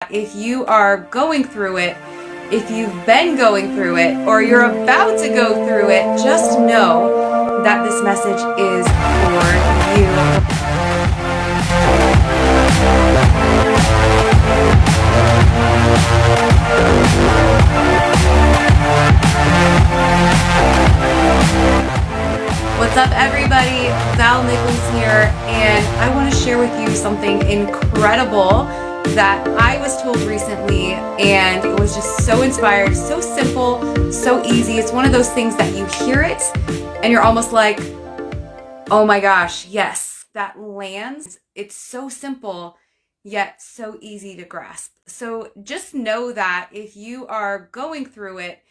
If you are going through it, if you've been going through it, or you're about to go through it, just know that this message is for you. What's up, everybody? Val Nichols here, and I want to share with you something incredible that I was told recently, and it was just so inspired, so simple, so easy. It's one of those things that you hear it, and you're almost like, oh my gosh, yes, that lands. It's so simple, yet so easy to grasp. So just know that if you are going through it,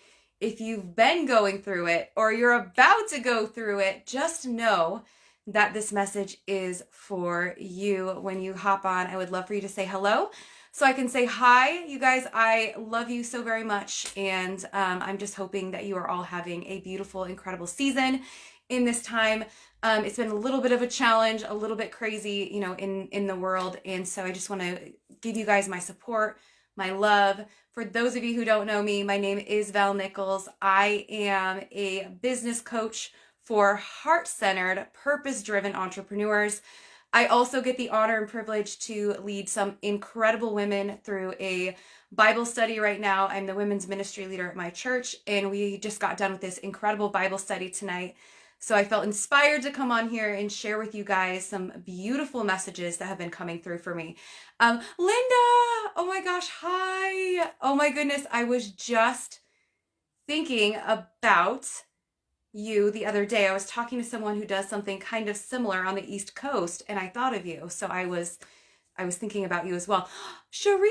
if you've been going through it, or you're about to go through it, just know that this message is for you. When you hop on, I would love for you to say hello so I can say hi. You guys, I love you so very much. And I'm just hoping that you are all having a beautiful, incredible season in this time. It's been a little bit of a challenge, a little bit crazy, in the world. And so I just want to give you guys my support, my love. For those of you who don't know me, my name is Val Nichols. I am a business coach for heart-centered, purpose-driven entrepreneurs. I also get the honor and privilege to lead some incredible women through a Bible study right now. I'm the women's ministry leader at my church, and we just got done with this incredible Bible study tonight. So I felt inspired to come on here and share with you guys some beautiful messages that have been coming through for me. Linda, oh my gosh, hi. Oh my goodness, I was just thinking about you the other day. I was talking to someone who does something kind of similar on the East Coast, and I thought of you. So I was thinking about you as well. Cherise,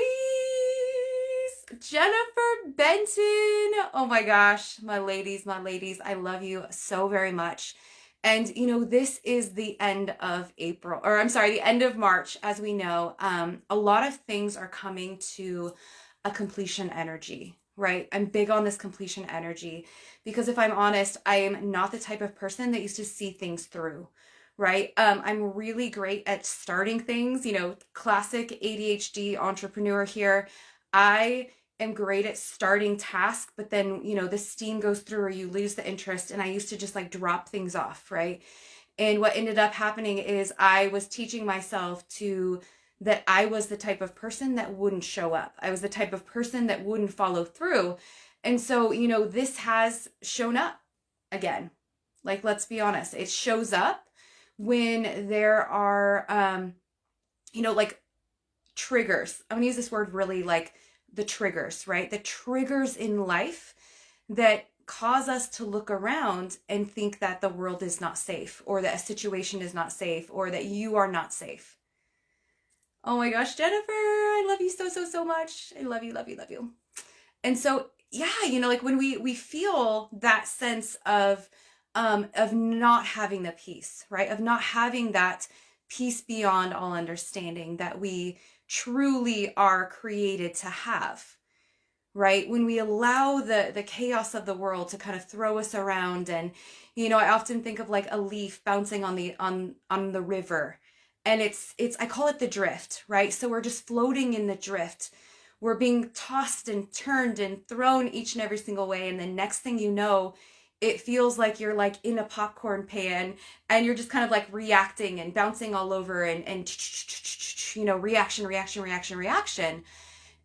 Jennifer Benton. Oh my gosh, my ladies, I love you so very much. And this is the end of April, or I'm sorry, the end of March. As we know, a lot of things are coming to a completion energy, right? I'm big on this completion energy because if I'm honest, I am not the type of person that used to see things through, right? I'm really great at starting things, classic ADHD entrepreneur here. I am great at starting tasks, but then, the steam goes through or you lose the interest. And I used to just like drop things off, right? And what ended up happening is I was teaching myself that I was the type of person that wouldn't show up. I was the type of person that wouldn't follow through. And so, this has shown up again. Like, let's be honest, it shows up when there are, like triggers. I'm gonna use this word really, like the triggers, right? The triggers in life that cause us to look around and think that the world is not safe, or that a situation is not safe, or that you are not safe. Oh my gosh, Jennifer, I love you so much. I love you, love you, love you. And so, yeah, like when we feel that sense of not having the peace, right? Of not having that peace beyond all understanding that we truly are created to have, right? When we allow the chaos of the world to kind of throw us around. And I often think of like a leaf bouncing on the river, and it's I call it the drift, right? So we're just floating in the drift. We're being tossed and turned and thrown each and every single way, and the next thing you know, it feels like you're like in a popcorn pan, and you're just kind of like reacting and bouncing all over, and reaction.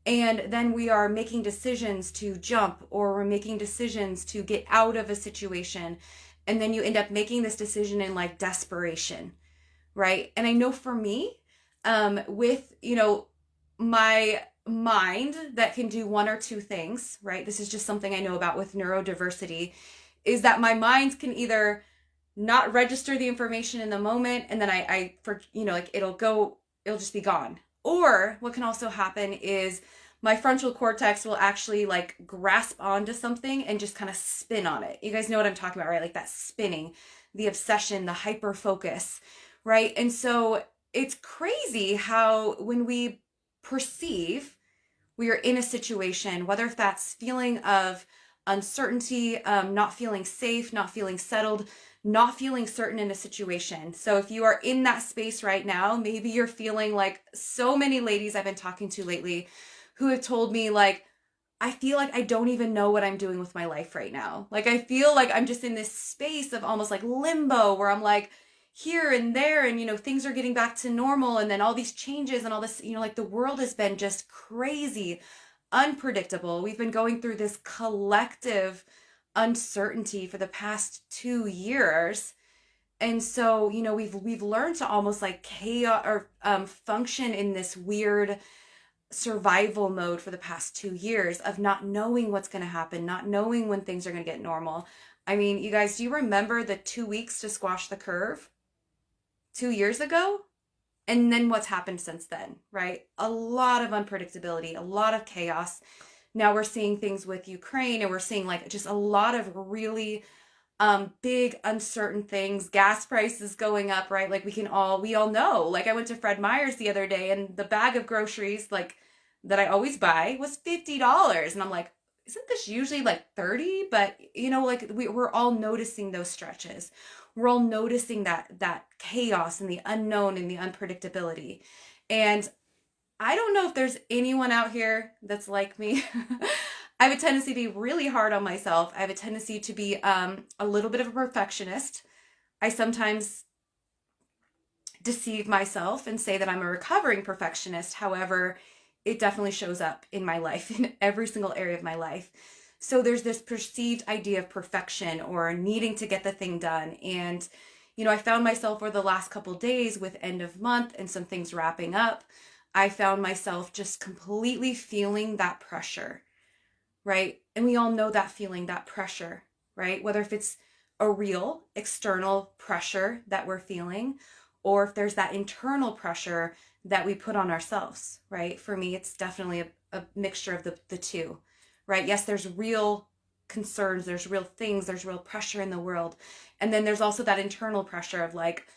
And then we are making decisions to jump, or we're making decisions to get out of a situation. And then you end up making this decision in like desperation, right? And I know for me, with, my mind that can do one or two things, right? This is just something I know about with neurodiversity, is that my mind can either not register the information in the moment, and then it'll just be gone. Or what can also happen is my frontal cortex will actually like grasp onto something and just kind of spin on it. You guys know what I'm talking about, right? Like that spinning, the obsession, the hyper focus, right? And so it's crazy how when we perceive we are in a situation, whether if that's feeling of uncertainty, not feeling safe, not feeling settled, not feeling certain in a situation. So if you are in that space right now, maybe you're feeling like so many ladies I've been talking to lately who have told me like, I feel like I don't even know what I'm doing with my life right now. Like, I feel like I'm just in this space of almost like limbo where I'm like here and there, and, things are getting back to normal. And then all these changes and all this, like the world has been just crazy, unpredictable. We've been going through this collective uncertainty for the past 2 years. And so, we've learned to almost like chaos or function in this weird survival mode for the past 2 years of not knowing what's going to happen, not knowing when things are going to get normal. I mean, you guys, do you remember the 2 weeks to squash the curve 2 years ago? And then what's happened since then, right? A lot of unpredictability, a lot of chaos. Now we're seeing things with Ukraine, and we're seeing like just a lot of really big uncertain things. Gas prices going up, right? Like we all know. Like, I went to Fred Meyer's the other day, and the bag of groceries like that I always buy was $50, and I'm like, isn't this usually like 30? But like we're all noticing those stretches. We're all noticing that chaos and the unknown and the unpredictability. And I don't know if there's anyone out here that's like me. I have a tendency to be really hard on myself. I have a tendency to be a little bit of a perfectionist. I sometimes deceive myself and say that I'm a recovering perfectionist. However, it definitely shows up in my life, in every single area of my life. So there's this perceived idea of perfection or needing to get the thing done. And, I found myself over the last couple days with end of month and some things wrapping up, I found myself just completely feeling that pressure, right? And we all know that feeling, that pressure, right? Whether if it's a real external pressure that we're feeling, or if there's that internal pressure that we put on ourselves, right? For me, it's definitely a mixture of the two, right? Yes, there's real concerns, there's real things, there's real pressure in the world. And then there's also that internal pressure of like,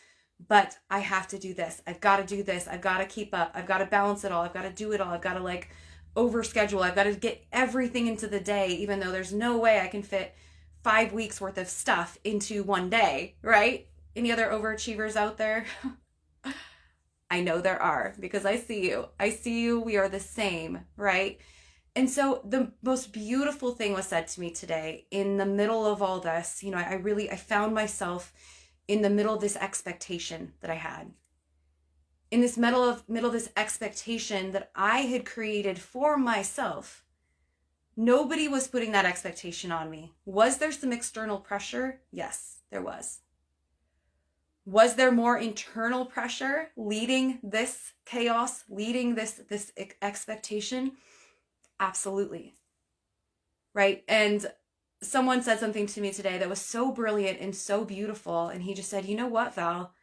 but I have to do this. I've got to do this. I've got to keep up. I've got to balance it all. I've got to do it all. I've got to like overschedule. I've got to get everything into the day, even though there's no way I can fit 5 weeks worth of stuff into one day, right? Any other overachievers out there? I know there are, because I see you. I see you. We are the same, right? And so the most beautiful thing was said to me today in the middle of all this. I found myself in the middle of this expectation that I had. In this middle of this expectation that I had created for myself. Nobody was putting that expectation on me. Was there some external pressure? Yes, there was. Was there more internal pressure leading this chaos, leading this expectation? Absolutely. Right? And someone said something to me today that was so brilliant and so beautiful. And he just said, you know what, Val?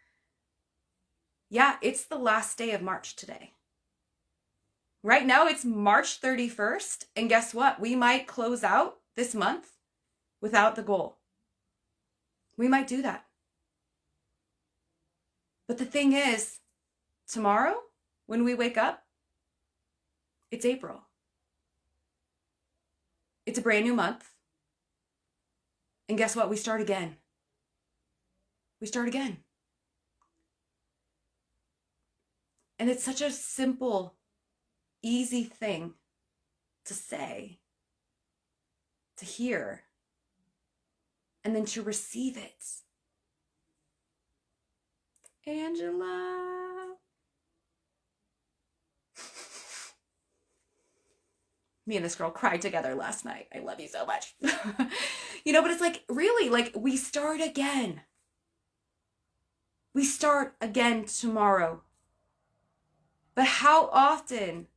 Yeah, it's the last day of March today. Right now it's March 31st. And guess what? We might close out this month without the goal. We might do that. But the thing is, tomorrow, when we wake up, it's April. It's a brand new month. And guess what? We start again. We start again. And it's such a simple, easy thing to say, to hear, and then to receive it. Angela. Me and this girl cried together last night. I love you so much. But it's like, really, like, we start again. We start again tomorrow. But how often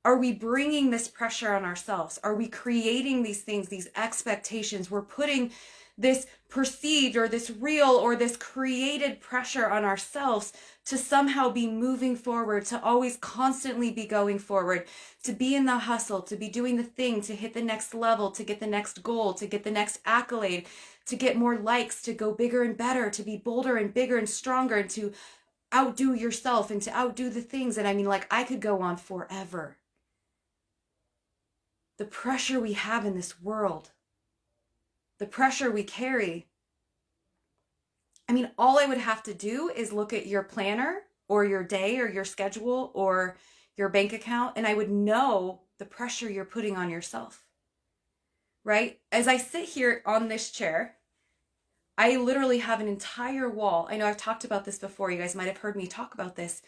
are we bringing this pressure on ourselves? Are we creating these things, these expectations? We're putting this perceived or this real or this created pressure on ourselves to somehow be moving forward, to always constantly be going forward, to be in the hustle, to be doing the thing, to hit the next level, to get the next goal, to get the next accolade, to get more likes, to go bigger and better, to be bolder and bigger and stronger, and to outdo yourself and to outdo the things. And I mean, like, I could go on forever. The pressure we have in this world, the pressure we carry. I mean, all I would have to do is look at your planner or your day or your schedule or your bank account, and I would know the pressure you're putting on yourself, right? As I sit here on this chair, I literally have an entire wall. I know I've talked about this before. You guys might have heard me talk about this,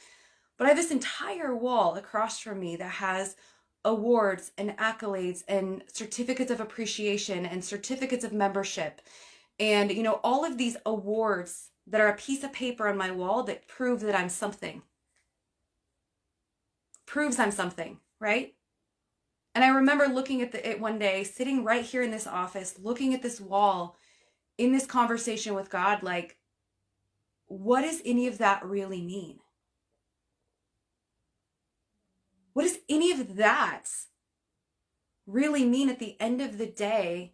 but I have this entire wall across from me that has awards and accolades and certificates of appreciation and certificates of membership. And, all of these awards that are a piece of paper on my wall that prove that I'm something. Proves I'm something, right? And I remember looking at it one day, sitting right here in this office, looking at this wall, in this conversation with God, like, what does any of that really mean? What does any of that really mean at the end of the day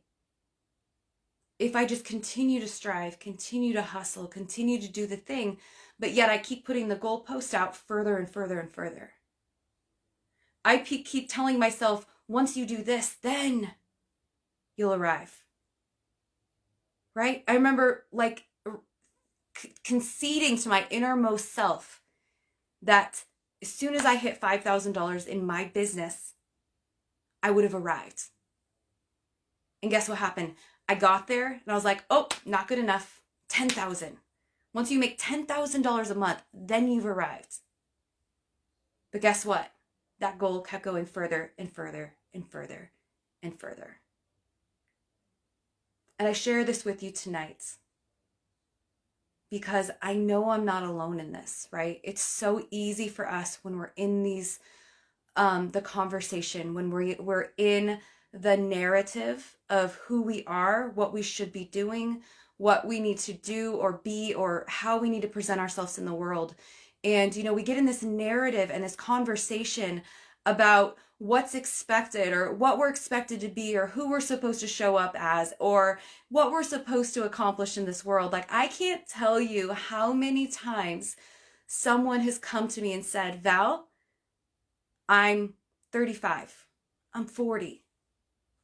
if I just continue to strive, continue to hustle, continue to do the thing, but yet I keep putting the goalpost out further and further and further? I keep telling myself, once you do this, then you'll arrive. Right? I remember conceding to my innermost self that as soon as I hit $5,000 in my business, I would have arrived. And guess what happened? I got there and I was like, oh, not good enough. 10,000. Once you make $10,000 a month, then you've arrived. But guess what? That goal kept going further and further and further and further. And I share this with you tonight because I know I'm not alone in this, right? It's so easy for us when we're in these, the conversation, when we're in the narrative of who we are, what we should be doing, what we need to do or be, or how we need to present ourselves in the world. And, we get in this narrative and this conversation about what's expected or what we're expected to be or who we're supposed to show up as or what we're supposed to accomplish in this world. Like, I can't tell you how many times someone has come to me and said, Val, I'm 35, I'm 40,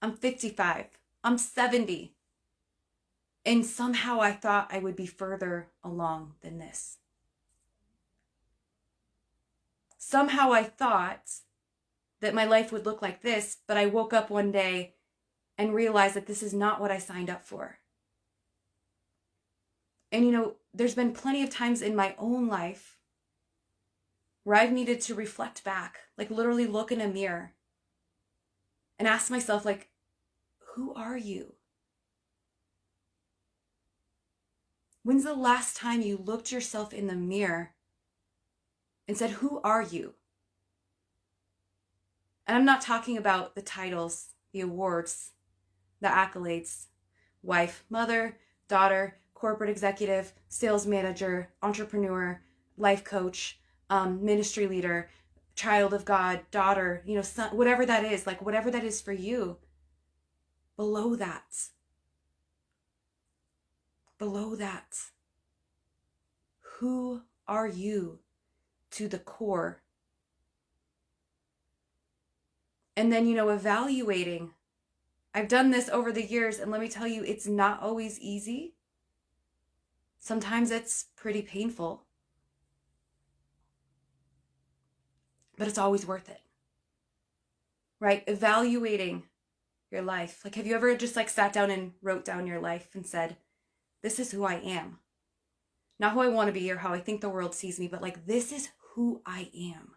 I'm 55, I'm 70. And somehow I thought I would be further along than this. Somehow I thought that my life would look like this, but I woke up one day and realized that this is not what I signed up for. And there's been plenty of times in my own life where I've needed to reflect back, like literally look in a mirror and ask myself, like, who are you? When's the last time you looked yourself in the mirror and said, who are you? And I'm not talking about the titles, the awards, the accolades, wife, mother, daughter, corporate executive, sales manager, entrepreneur, life coach, ministry leader, child of God, daughter, son, whatever that is, like whatever that is for you. Below that, who are you to the core? And then, evaluating. I've done this over the years, and let me tell you, it's not always easy. Sometimes it's pretty painful, but it's always worth it, right? Evaluating your life. Like, have you ever just sat down and wrote down your life and said, this is who I am? Not who I want to be or how I think the world sees me, but this is who I am.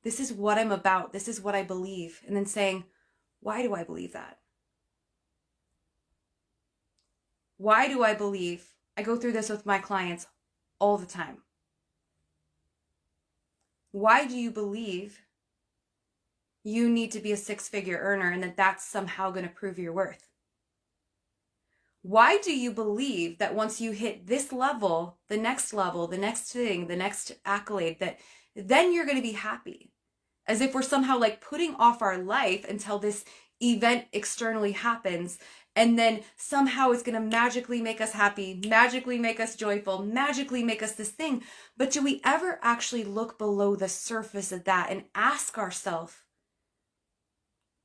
This is what I'm about. This is what I believe. And then saying, why do I believe that? Why do I believe? I go through this with my clients all the time. Why do you believe you need to be a six-figure earner and that that's somehow going to prove your worth? Why do you believe that once you hit this level, the next thing, the next accolade, that then you're going to be happy? As if we're somehow putting off our life until this event externally happens, and then somehow it's going to magically make us happy, magically make us joyful, magically make us this thing. But do we ever actually look below the surface of that and ask ourselves,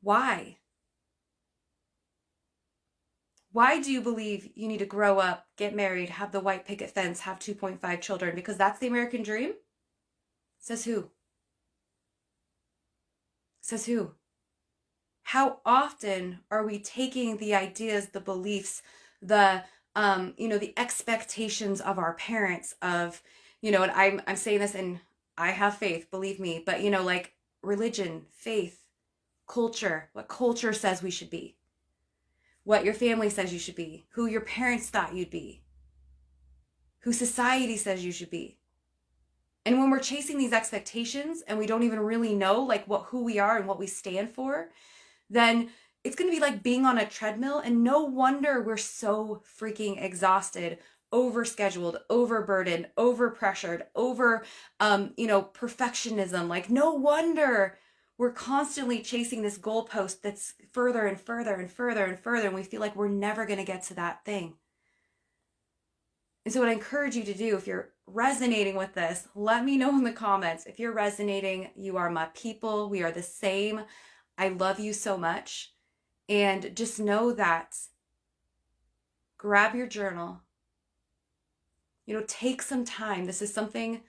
why? Why do you believe you need to grow up, get married, have the white picket fence, have 2.5 children? Because that's the American dream? Says who? Says who? How often are we taking the ideas, the beliefs, the the expectations of our parents of, and I'm saying this, and I have faith, believe me, but like religion, faith, culture, what culture says we should be, what your family says you should be, who your parents thought you'd be, who society says you should be. And when we're chasing these expectations and we don't even really know like who we are and what we stand for, then it's going to be like being on a treadmill. And no wonder we're so freaking exhausted, overscheduled, overburdened, overpressured, over perfectionism. Like no wonder we're constantly chasing this goalpost that's further and further and further and further, and we feel like we're never going to get to that thing. And so what I encourage you to do, if you're resonating with this, let me know in the comments. If you're resonating, you are my people. We are the same. I love you so much. And just know that, grab your journal, take some time. This is something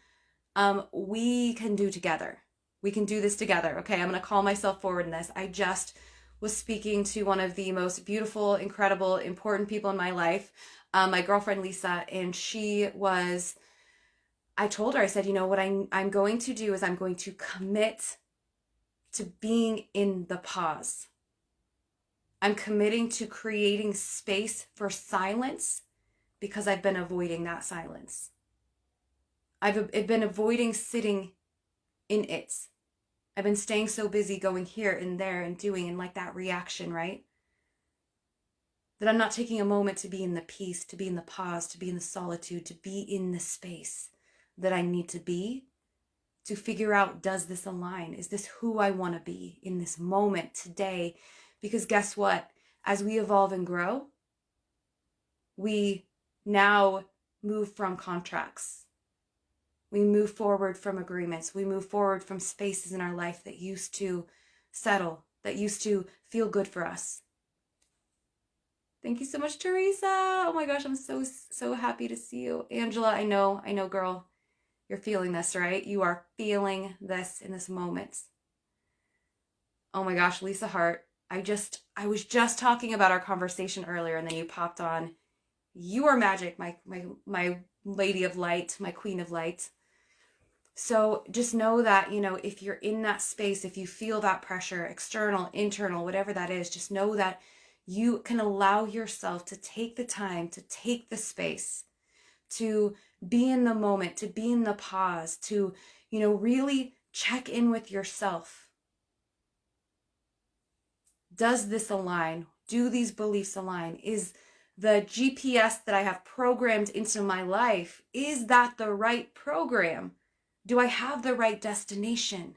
we can do together. We can do this together. Okay, I'm going to call myself forward in this. I just was speaking to one of the most beautiful, incredible, important people in my life, my girlfriend Lisa, and I told her, I said, what I'm going to do is I'm going to commit to being in the pause. I'm committing to creating space for silence because I've been avoiding that silence. I've been avoiding sitting in it. I've been staying so busy going here and there and doing and like that reaction, right? That I'm not taking a moment to be in the peace, to be in the pause, to be in the solitude, to be in the space that I need to be, to figure out, does this align? Is this who I want to be in this moment today? Because guess what? As we evolve and grow, we now move from contracts. We move forward from agreements. We move forward from spaces in our life that used to settle, that used to feel good for us. Thank you so much, Teresa. Oh my gosh, I'm so happy to see you. Angela, I know, girl. You're feeling this, right? You are feeling this in this moment. Oh my gosh, Lisa Hart. I was just talking about our conversation earlier, and then you popped on. You are magic, my lady of light, my queen of light. So just know that, if you're in that space, if you feel that pressure, external, internal, whatever that is, just know that you can allow yourself to take the time, to take the space, to be in the moment, to be in the pause, to, really check in with yourself. Does this align? Do these beliefs align? Is the GPS that I have programmed into my life, is that the right program? Do I have the right destination?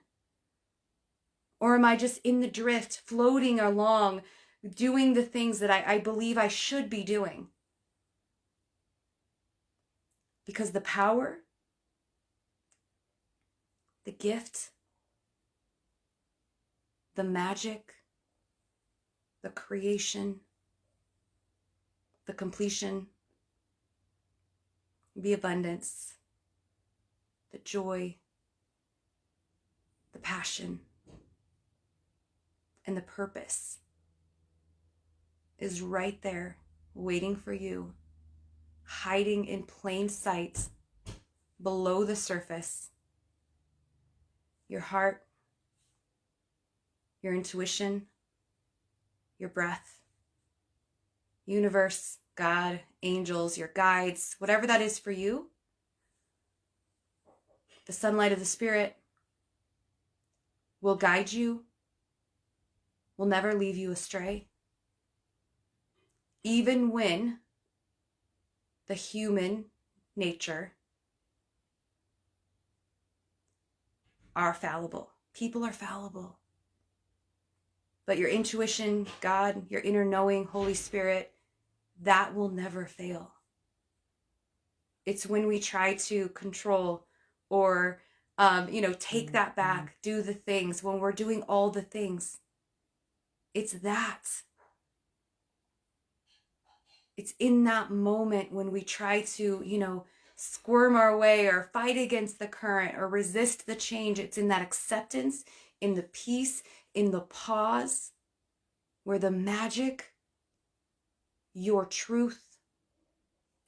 Or am I just in the drift, floating along, doing the things that I believe I should be doing? Because the power, the gift, the magic, the creation, the completion, the abundance, the joy, the passion, and the purpose is right there waiting for you, hiding in plain sight below the surface. Your heart, your intuition, your breath, universe, God, angels, your guides, whatever that is for you, the sunlight of the Spirit will guide you, will never leave you astray. Even when the human nature are fallible. People are fallible. But your intuition, God, your inner knowing, Holy Spirit, that will never fail. It's when we try to control or, take that back, do the things, when we're doing all the things. It's that. It's in that moment when we try to, squirm our way or fight against the current or resist the change. It's in that acceptance, in the peace, in the pause where the magic, your truth,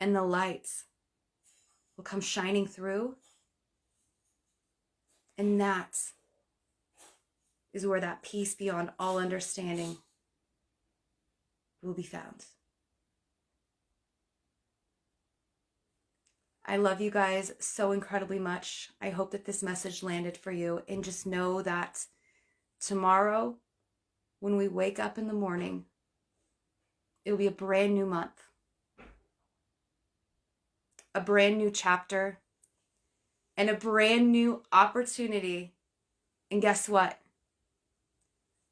and the lights will come shining through. And that is where that peace beyond all understanding will be found. I love you guys so incredibly much. I hope that this message landed for you. And just know that tomorrow, when we wake up in the morning, it will be a brand new month, a brand new chapter, and a brand new opportunity. And guess what?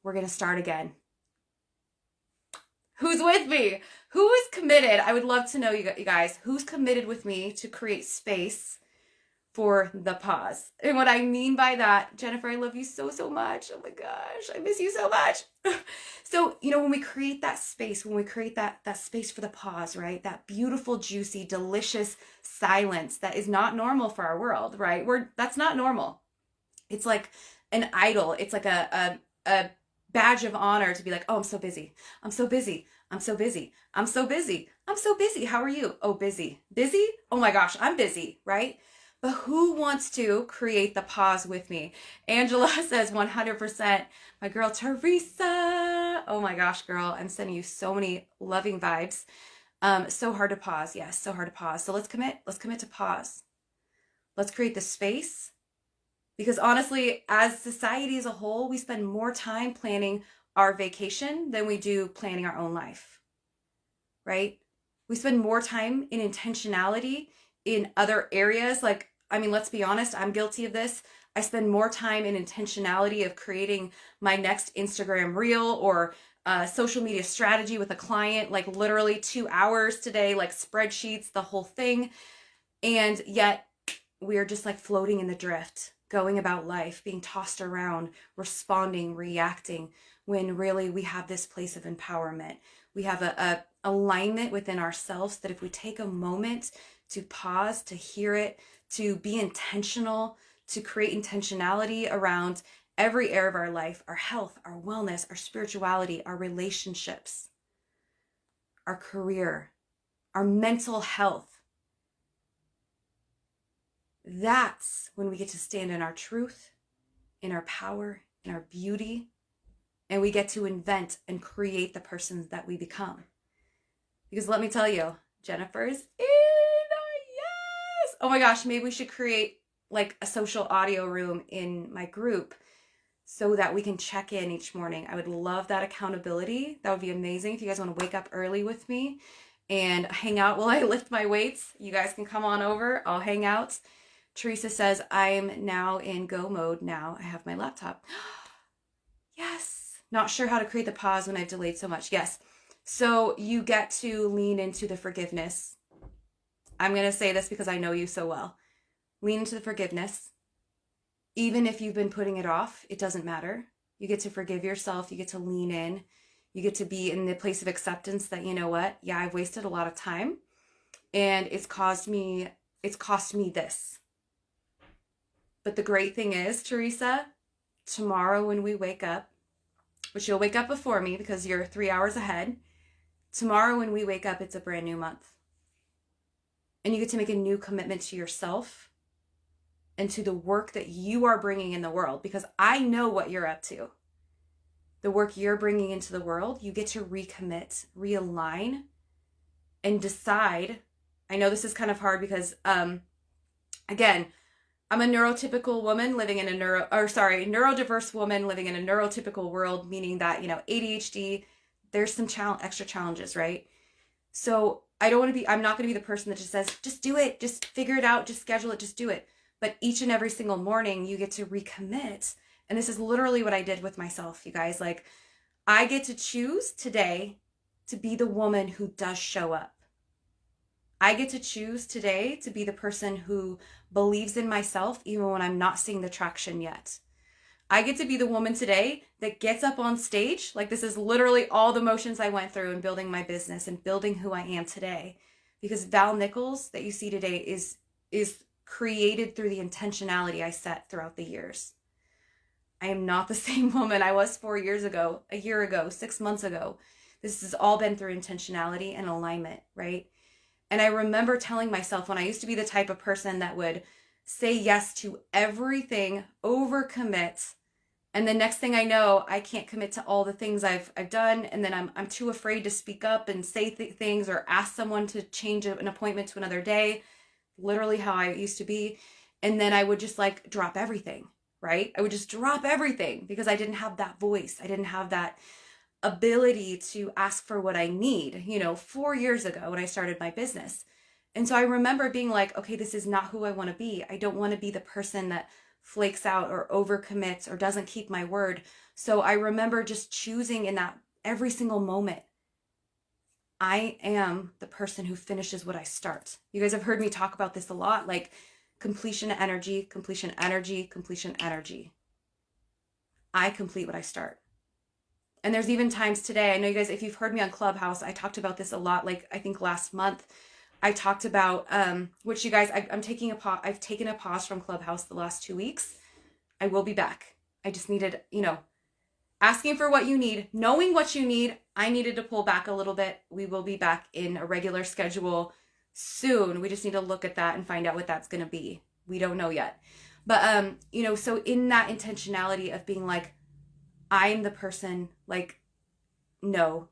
We're going to start again. Who's with me? Who is committed? I would love to know, you guys, who's committed with me to create space for the pause. And what I mean by that, Jennifer, I love you so, so much. Oh my gosh, I miss you so much. So, when we create that space, when we create that space for the pause, right? That beautiful, juicy, delicious silence that is not normal for our world, right? That's not normal. It's like an idol. It's like a badge of honor to be like, oh, I'm so busy. I'm so busy. I'm so busy. I'm so busy. I'm so busy. How are you? Oh, busy. Busy? Oh my gosh, I'm busy, right? But who wants to create the pause with me? Angela says 100%. My girl Teresa. Oh my gosh, girl. I'm sending you so many loving vibes. So hard to pause. Yes, so hard to pause. So let's commit. Let's commit to pause. Let's create the space. Because honestly, as society as a whole, we spend more time planning our vacation than we do planning our own life, right? We spend more time in intentionality in other areas. Let's be honest, I'm guilty of this. I spend more time in intentionality of creating my next Instagram reel or social media strategy with a client, like literally 2 hours today, like spreadsheets, the whole thing. And yet we are just like floating in the drift, going about life, being tossed around, responding, reacting, when really we have this place of empowerment. We have a alignment within ourselves that if we take a moment to pause, to hear it, to be intentional, to create intentionality around every area of our life, our health, our wellness, our spirituality, our relationships, our career, our mental health, that's when we get to stand in our truth, in our power, in our beauty, and we get to invent and create the persons that we become. Because let me tell you, Jennifer's in. Yes. Oh my gosh, maybe we should create like a social audio room in my group so that we can check in each morning. I would love that accountability. That would be amazing. If you guys want to wake up early with me and hang out while I lift my weights, you guys can come on over. I'll hang out. Teresa says, I'm now in go mode now. I have my laptop. Yes. Not sure how to create the pause when I've delayed so much. Yes. So you get to lean into the forgiveness. I'm going to say this because I know you so well. Lean into the forgiveness. Even if you've been putting it off, it doesn't matter. You get to forgive yourself. You get to lean in. You get to be in the place of acceptance that, you know what? Yeah, I've wasted a lot of time and it's cost me this. But the great thing is, Teresa, tomorrow when we wake up, which you'll wake up before me because you're 3 hours ahead. Tomorrow when we wake up, it's a brand new month. And you get to make a new commitment to yourself and to the work that you are bringing in the world, because I know what you're up to. The work you're bringing into the world, you get to recommit, realign, and decide. I know this is kind of hard because, again, I'm a neurotypical woman living in a neurodiverse woman living in a neurotypical world, meaning that, ADHD, there's some extra challenges, right? So I'm not going to be the person that just says, just do it, just figure it out, just schedule it, just do it. But each and every single morning you get to recommit. And this is literally what I did with myself, you guys. Like, I get to choose today to be the woman who does show up. I get to choose today to be the person who believes in myself even when I'm not seeing the traction yet. I get to be the woman today that gets up on stage. Like, this is literally all the motions I went through in building my business and building who I am today. Because Val Nichols that you see today is created through the intentionality I set throughout the years. I am not the same woman I was 4 years ago, a year ago, 6 months ago. This has all been through intentionality and alignment, right? And I remember telling myself when I used to be the type of person that would say yes to everything, overcommit, and the next thing I know, I can't commit to all the things I've done, and then I'm too afraid to speak up and say things or ask someone to change an appointment to another day. Literally how I used to be. And then I would just like drop everything, right? I would just drop everything because I didn't have that voice. I didn't have that ability to ask for what I need, 4 years ago when I started my business. And so I remember being like, okay, this is not who I want to be. I don't want to be the person that flakes out or overcommits or doesn't keep my word. So I remember just choosing in that every single moment, I am the person who finishes what I start. You guys have heard me talk about this a lot, like completion energy, completion energy, completion energy. I complete what I start. And there's even times today, I know you guys, if you've heard me on Clubhouse, I talked about this a lot. Like I think last month, I talked about, which you guys, I'm taking a pause. I've taken a pause from Clubhouse the last 2 weeks. I will be back. I just needed, asking for what you need, knowing what you need. I needed to pull back a little bit. We will be back in a regular schedule soon. We just need to look at that and find out what that's going to be. We don't know yet. But, so in that intentionality of being like, I'm the person, like, no,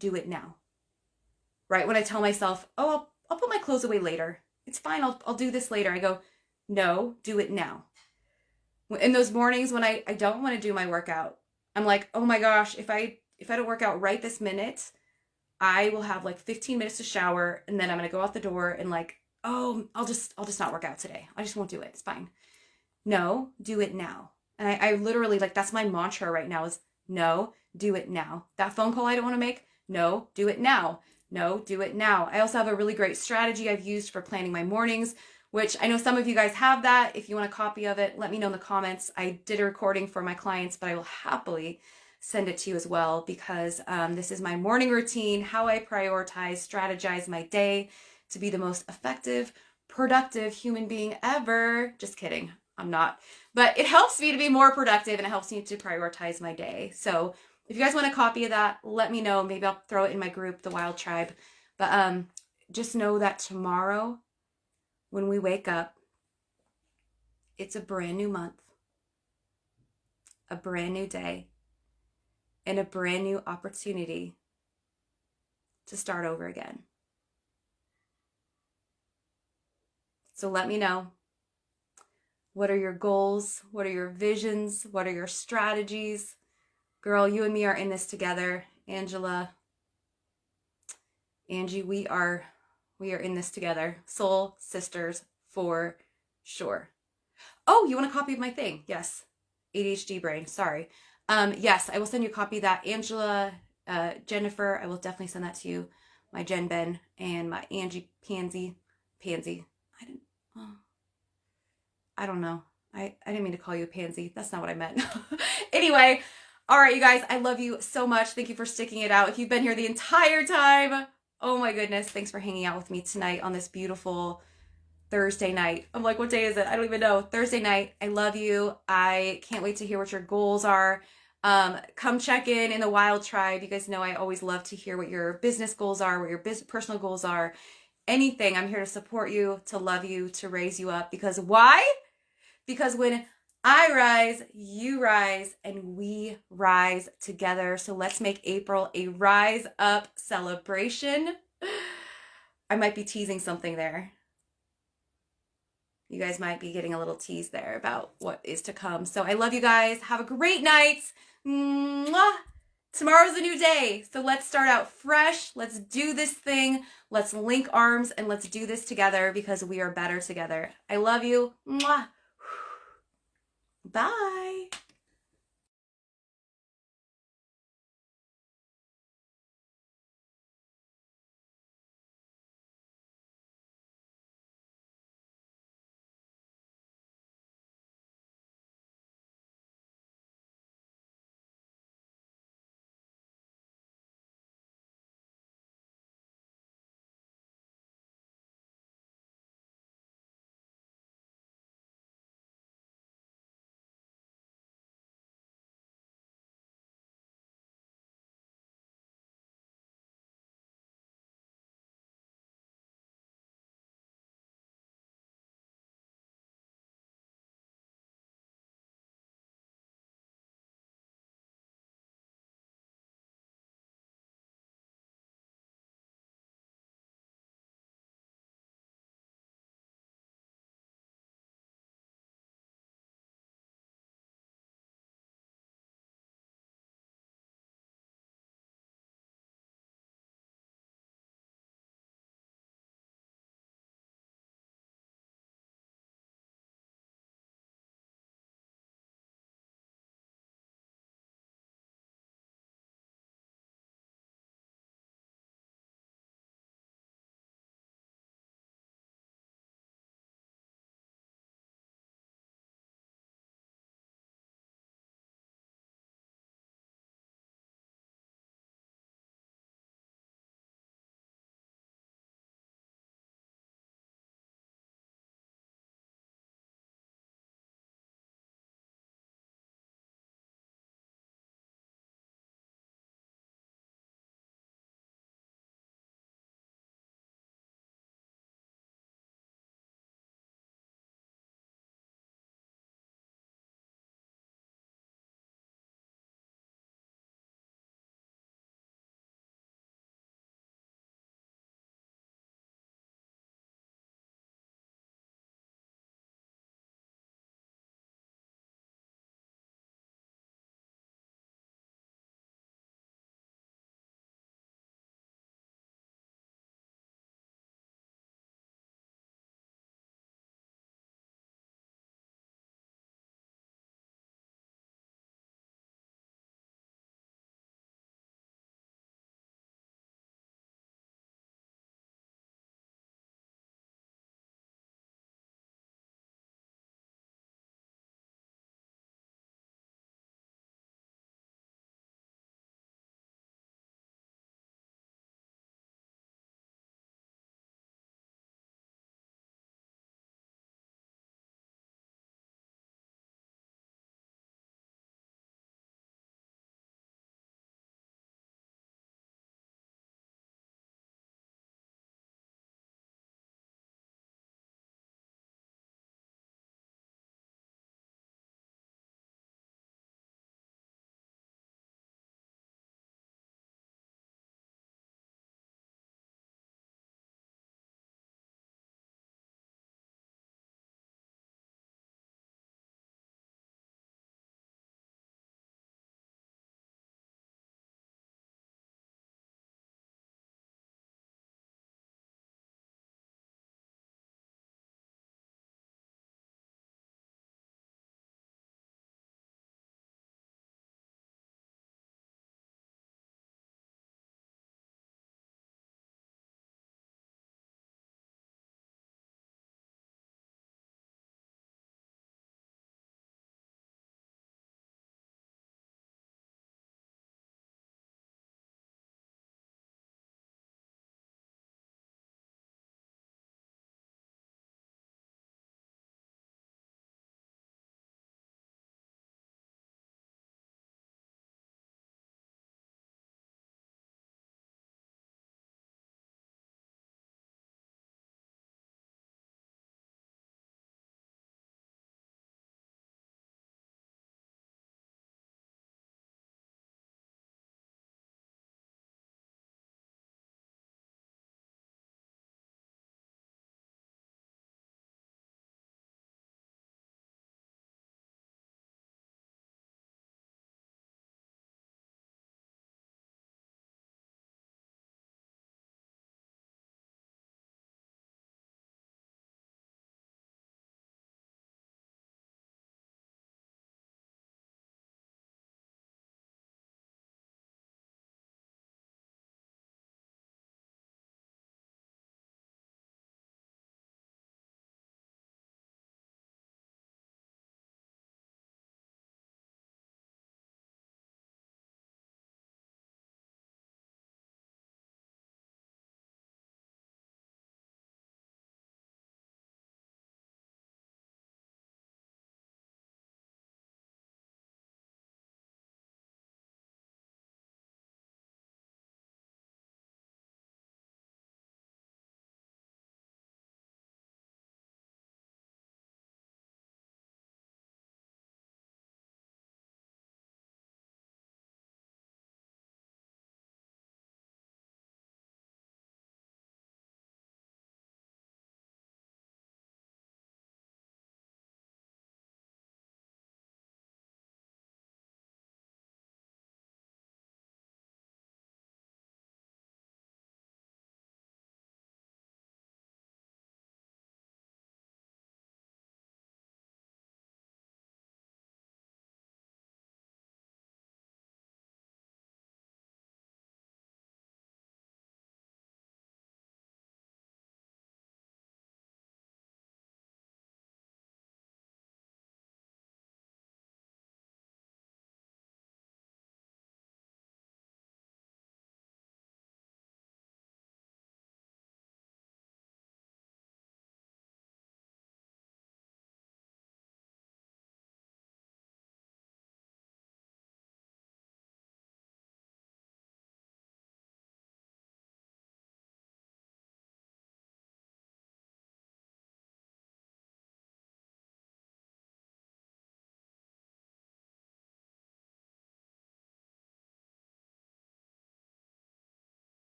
do it now. Right? When I tell myself, oh, I'll put my clothes away later. It's fine. I'll do this later. I go, no, do it now. In those mornings when I don't want to do my workout, I'm like, oh my gosh, if I don't work out right this minute, I will have like 15 minutes to shower and then I'm going to go out the door and like, oh, I'll just not work out today. I just won't do it. It's fine. No, do it now. And I literally, like, that's my mantra right now is no, do it now. That phone call I don't want to make, no, do it now. No, do it now. I also have a really great strategy I've used for planning my mornings, which I know some of you guys have that. If you want a copy of it, let me know in the comments. I did a recording for my clients, but I will happily send it to you as well because this is my morning routine, how I prioritize, strategize my day to be the most effective, productive human being ever. Just kidding. I'm not. But it helps me to be more productive and it helps me to prioritize my day. So if you guys want a copy of that, let me know. Maybe I'll throw it in my group, the Wild Tribe. But just know that tomorrow, when we wake up, it's a brand new month, a brand new day, and a brand new opportunity to start over again. So let me know. What are your goals? What are your visions? What are your strategies? Girl, you and me are in this together. Angela, Angie, we are in this together. Soul sisters for sure. Oh, you want a copy of my thing? Yes. ADHD brain. Sorry. Yes, I will send you a copy of that. Angela, Jennifer, I will definitely send that to you. My Jen Ben and my Angie Pansy. I don't know. I didn't mean to call you a pansy. That's not what I meant. Anyway, all right, you guys, I love you so much. Thank you for sticking it out. If you've been here the entire time, oh my goodness, thanks for hanging out with me tonight on this beautiful Thursday night. I'm like, what day is it? I don't even know. Thursday night. I love you. I can't wait to hear what your goals are. Come check in the Wild Tribe. You guys know I always love to hear what your business goals are, what your personal goals are. Anything. I'm here to support you, to love you, to raise you up. Because why? Because when I rise, you rise, and we rise together. So let's make April a rise up celebration. I might be teasing something there. You guys might be getting a little tease there about what is to come. So I love you guys. Have a great night. Mwah! Tomorrow's a new day. So let's start out fresh. Let's do this thing. Let's link arms and let's do this together because we are better together. I love you. Mwah! Bye.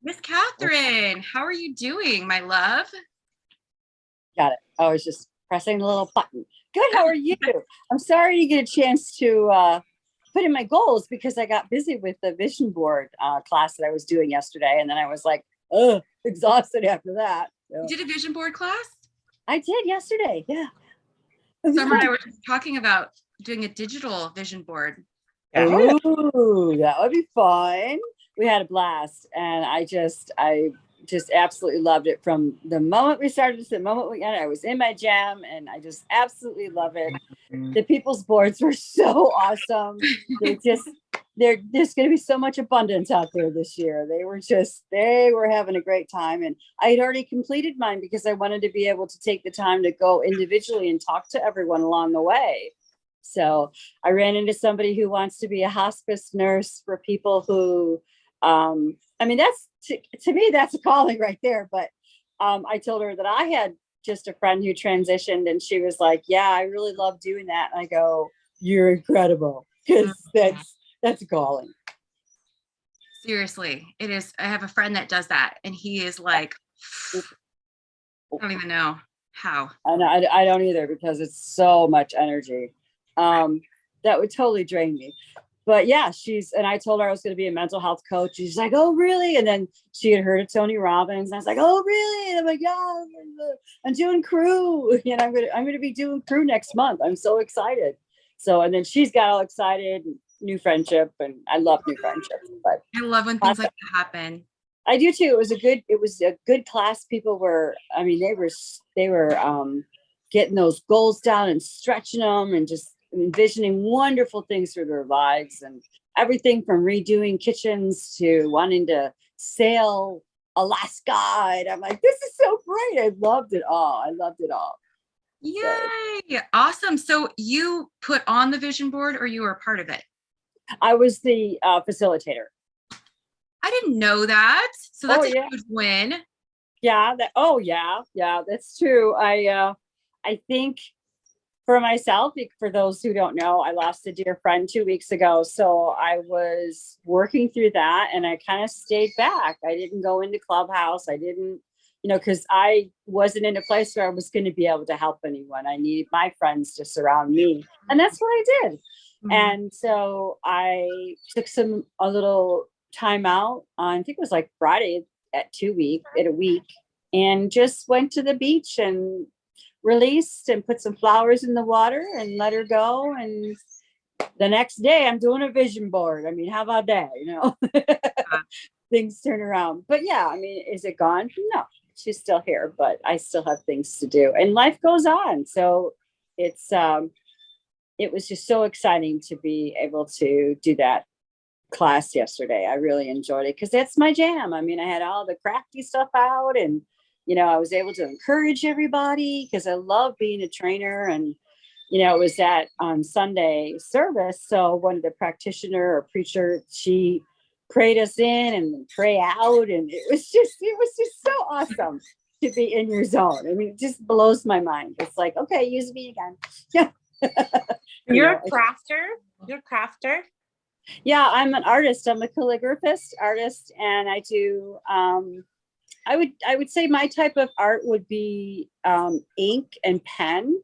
Miss Catherine, how are you doing, my love? Got it. I was just pressing the little button. Good. How are you? I'm sorry to get a chance to put in my goals because I got busy with the vision board class that I was doing yesterday. And then I was like, oh, exhausted after that. So, You did a vision board class? I did yesterday. Yeah. Summer and I were just talking about doing a digital vision board. Ooh, that would be fun. We had a blast, and I just absolutely loved it from the moment we started to the moment we ended. I was in my jam, and I just absolutely love it. The people's boards were so awesome. There's going to be so much abundance out there this year. They were having a great time, and I had already completed mine because I wanted to be able to take the time to go individually and talk to everyone along the way. So I ran into somebody who wants to be a hospice nurse for people who, I mean, that's to me, that's a calling right there. But I told her that I had just a friend who transitioned, and she was like, yeah, I really love doing that. And I go, you're incredible, because that's a calling. Seriously, it is. I have a friend that does that, and he is like, I don't even know how. I don't either, because it's so much energy. That would totally drain me. But yeah, and I told her I was going to be a mental health coach. She's like, oh, really? And then she had heard of Tony Robbins. And I was like, oh, really? And I'm like, yeah, I'm doing crew. And I'm going to be doing crew next month. I'm so excited. So, and then she's got all excited, new friendship. And I love new friendships. But I love when things like that happen. I do too. It was a good class. People were, I mean, they were getting those goals down and stretching them and just envisioning wonderful things for their lives, and everything from redoing kitchens to wanting to sail Alaska. And I'm like, this is so great. I loved it all. Yay! So, awesome. So you put on the vision board, or you were a part of it? I was the facilitator. I didn't know that. So that's a huge win. Yeah. That's true. I think for myself, for those who don't know, I lost a dear friend 2 weeks ago. So I was working through that, and I kind of stayed back. I didn't go into Clubhouse. I didn't, because I wasn't in a place where I was going to be able to help anyone. I needed my friends to surround me. And that's what I did. Mm-hmm. And so I took a little time out on, I think it was like Friday at a week, and just went to the beach and released and put some flowers in the water and let her go. And the next day I'm doing a vision board. I mean, how about that? Things turn around. But yeah, I mean, is it gone? No, she's still here, but I still have things to do, and life goes on. So it was just so exciting to be able to do that class yesterday. I really enjoyed it because that's my jam. I mean, I had all the crafty stuff out, and I was able to encourage everybody because I love being a trainer. And, it was on Sunday service. So one of the practitioner or preacher, she prayed us in and pray out. And it was just so awesome to be in your zone. I mean, it just blows my mind. It's like, okay, use me again. Yeah. You're a crafter. You're a crafter. Yeah, I'm an artist. I'm a calligraphist artist. And I do, I would say my type of art would be ink and pen.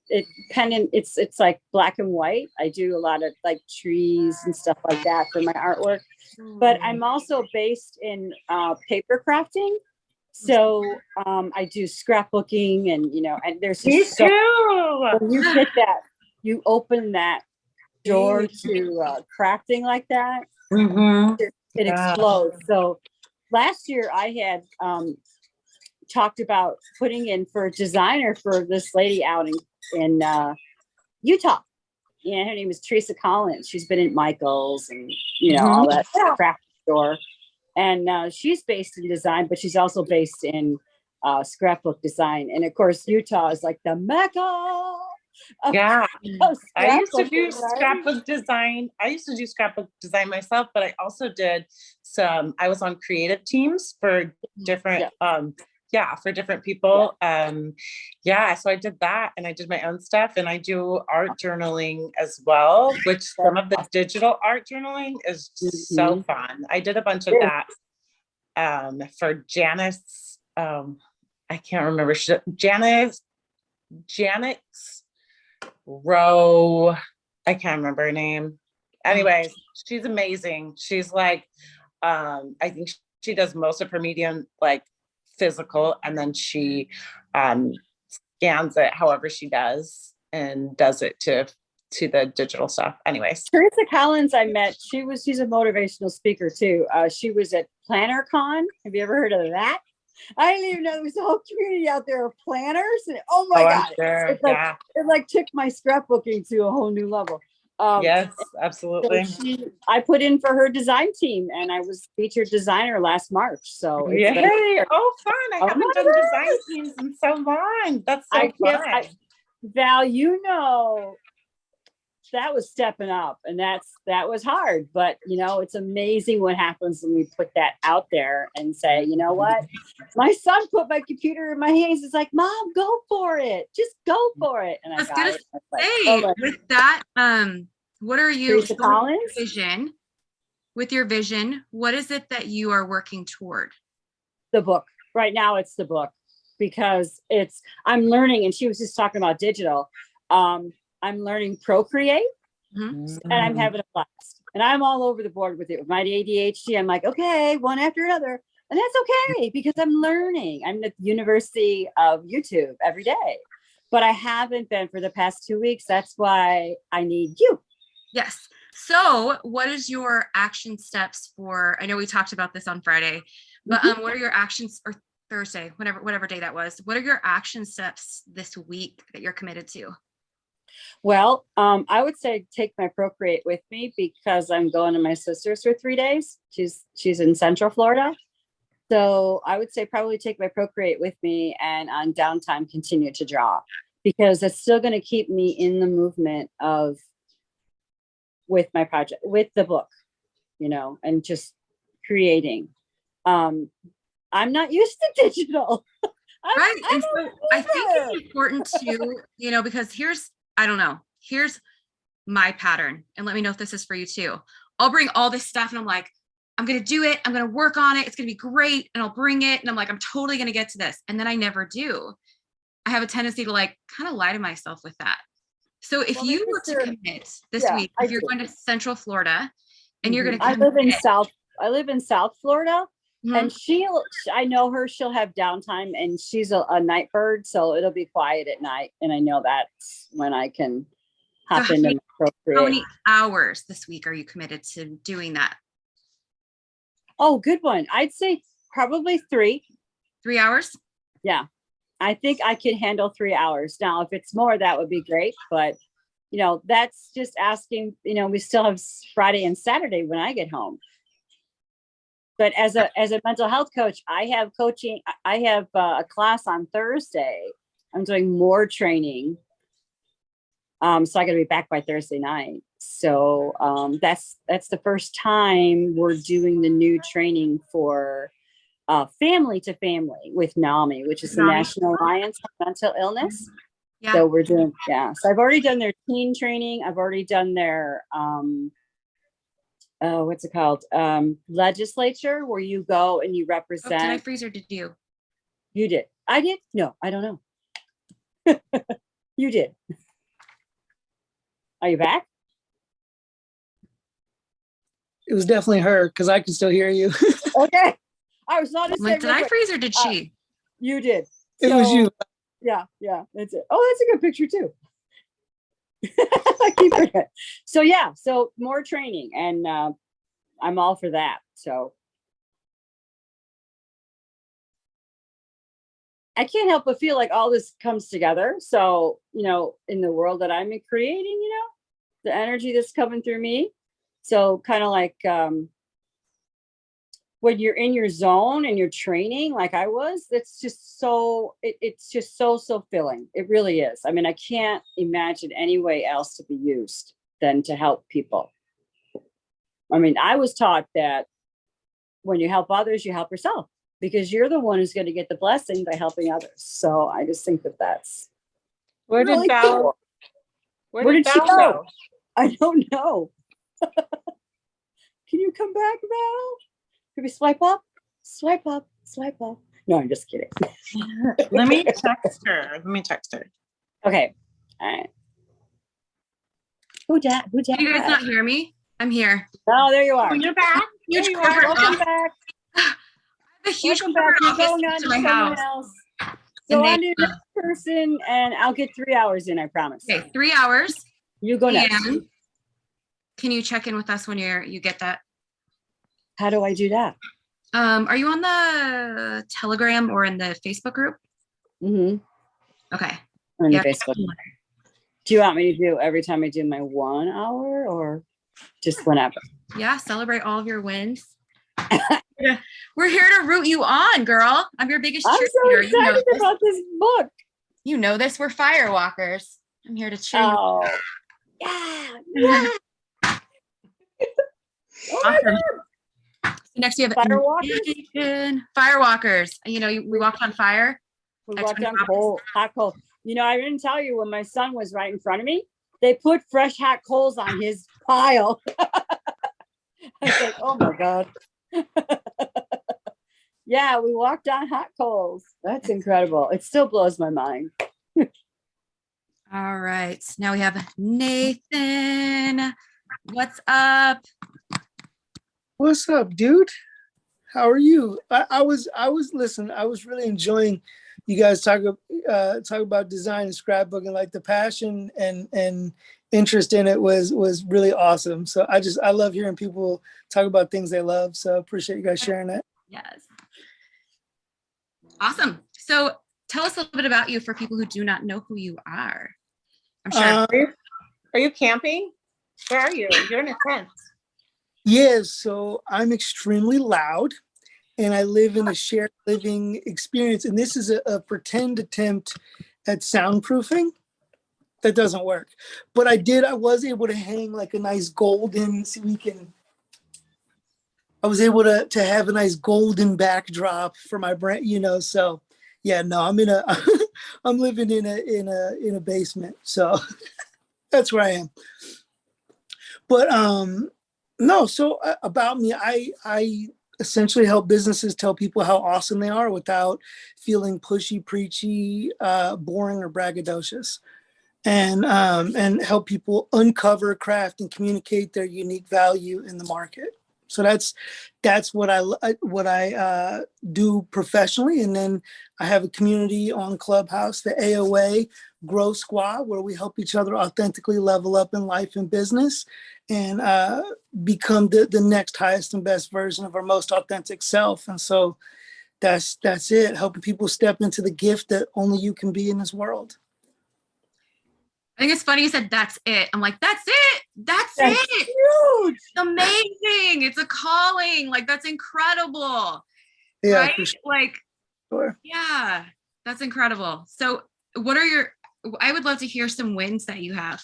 It's like black and white. I do a lot of like trees and stuff like that for my artwork. But I'm also based in paper crafting. So I do scrapbooking, and and there's just when you get that, you open that door to crafting like that. Mm-hmm. It explodes. So last year I had talked about putting in for a designer for this lady out in Utah. Her name is Teresa Collins. She's been at Michael's and all that craft store. And she's based in design, but she's also based in scrapbook design. And of course, Utah is like the mecca. Yeah, I used to do scrapbook design. I used to do scrapbook design myself, but I also did I was on creative teams for different, for different people. So I did that, and I did my own stuff, and I do art journaling as well, which some of the digital art journaling is so fun. I did a bunch of that. for Janice, I can't remember, Janet's Row, I can't remember her name. Anyways, she's amazing. She's like, I think she does most of her medium like physical, and then she scans it however she does and does it to the digital stuff. Anyways, Teresa Collins, I met. She's a motivational speaker too. She was at PlannerCon. Have you ever heard of that? I didn't even know there was a whole community out there of planners. And oh my God, sure. It like took my scrapbooking to a whole new level. Yes, absolutely. So I put in for her design team, and I was featured designer last March. So Yay! Oh, fun! I haven't done design teams in so long. That's so fun. Val, that was stepping up, and that was hard, but it's amazing what happens when we put that out there and say, you know what, my son put my computer in my hands. It's like, Mom, go for it, just go for it. And I was gonna say, with that, what are you with your vision, what is it that you are working toward? The book right now. It's the book, because I'm learning, and she was just talking about digital. I'm learning Procreate, and I'm having a blast. And I'm all over the board with it. With my ADHD, I'm like, okay, one after another. And that's okay, because I'm learning. I'm at the University of YouTube every day. But I haven't been for the past 2 weeks. That's why I need you. Yes. So what is your action steps for, I know we talked about this on Friday, but what are your actions, or Thursday, whatever day that was, what are your action steps this week that you're committed to? Well, I would say take my Procreate with me, because I'm going to my sister's for 3 days. She's in Central Florida. So I would say probably take my Procreate with me, and on downtime continue to draw, because it's still going to keep me in the movement with my project, with the book, and just creating. I'm not used to digital. Right. And so I think it's important to, because here's my pattern, and let me know if this is for you too. I'll bring all this stuff, and I'm like, I'm going to do it. I'm going to work on it. It's going to be great. And I'll bring it. And I'm like, I'm totally going to get to this. And then I never do. I have a tendency to like kind of lie to myself with that. So if you were to commit this week, if you're going to Central Florida and you're going to I live in South Florida, and I know her, she'll have downtime, and she's a night bird. So it'll be quiet at night. And I know that's when I can hop into Procreate. How many hours this week are you committed to doing that? Oh, good one. I'd say probably 3. 3 hours? Yeah. I think I can handle 3 hours. Now, if it's more, that would be great. But, that's just asking, we still have Friday and Saturday when I get home. But as a mental health coach, I have coaching. I have a class on Thursday. I'm doing more training. So I got to be back by Thursday night. So that's the first time we're doing the new training for Family to Family with NAMI, which is the National Alliance on Mental Illness. Yeah. So we're doing, So I've already done their teen training. I've already done their, what's it called? Legislature, where you go and you represent. Did I freeze or did you? You did. I did? No, I don't know. You did. Are you back? It was definitely her, because I can still hear you. Okay. I was not. Did I freeze or did she? You did. It was you. Yeah, that's it. Oh, that's a good picture too. I keep forgetting. So more training, and I'm all for that. So I can't help but feel like all this comes together. So, in the world that I'm creating, the energy that's coming through me. So kind of like when you're in your zone and you're training like I was, it's just so filling. It really is. I mean, I can't imagine any way else to be used than to help people. I mean, I was taught that when you help others, you help yourself, because you're the one who's going to get the blessing by helping others. So I just think that where really did Val cool. Where did she go? I don't know. Can you come back, Val? Can we swipe up? Swipe up, swipe up. No, I'm just kidding. Let me text her. Okay. All right. Who dat? Who dat? Can you guys not hear me? I'm here. Oh, there you are. Oh, you're back. Huge There you are. corporate Welcome office. back. I have a huge Welcome back. corporate You're office going on next to to my someone house. else. And So they- I'm the next person, and I'll get 3 hours in. I promise. Okay, 3 hours. You go next. And can you check in with us when you get that? How do I do that? Are you on the Telegram or in the Facebook group? Mm-hmm. Okay. On Yeah. Facebook. Do you want me to do every time I do my 1 hour, or just whenever? Yeah, celebrate all of your wins. We're here to root you on, girl. I'm your biggest I'm so cheerleader. You know excited this. about this book. You know this. We're firewalkers. I'm here to cheer you. Oh, yeah. Yeah. Oh my Awesome. God. So next we have Firewalkers? Firewalkers. You know, we walked on fire. We I walked turned on off- coal, hot coal. You know, I didn't tell you when my son was right in front of me, they put fresh hot coals on his pile. I was like, oh my God. Yeah, we walked on hot coals. That's incredible. It still blows my mind. All right. Now we have Nathan. What's up? What's up, dude? How are you? I was listen, I was really enjoying you guys talk about design and scrapbooking. Like the passion and interest in it was really awesome. So I love hearing people talk about things they love. So I appreciate you guys sharing that. Yes. Awesome. So tell us a little bit about you for people who do not know who you are. I'm sure. Are you camping? Where are you? You're in a tent. Yeah, so I'm extremely loud and I live in a shared living experience. And this is a pretend attempt at soundproofing that doesn't work. But I was able to hang like a nice golden, I was able to have a nice golden backdrop for my brand, so yeah, no, I'm living in a basement. So that's where I am. But no, so about me, I essentially help businesses tell people how awesome they are without feeling pushy, preachy, boring, or braggadocious, and help people uncover, craft, and communicate their unique value in the market. So that's what I do professionally, and then I have a community on Clubhouse, the AOA Grow Squad, where we help each other authentically level up in life and business, and become the next highest and best version of our most authentic self. And so that's it, helping people step into the gift that only you can be in this world. I think it's funny you said that's it. I'm like, that's it. That's it. Huge. It's amazing. It's a calling. Like, that's incredible. Yeah, right? for Like, sure. yeah, that's incredible. So I would love to hear some wins that you have.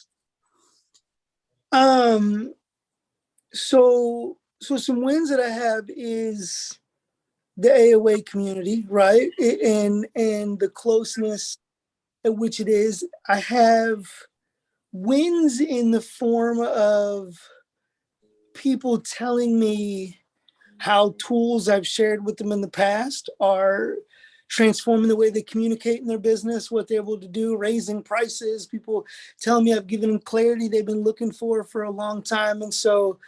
So some wins that I have is the AOA community, right? And the closeness at which it is. I have wins in the form of people telling me how tools I've shared with them in the past are transforming the way they communicate in their business, what they're able to do, raising prices. People tell me I've given them clarity they've been looking for a long time. And so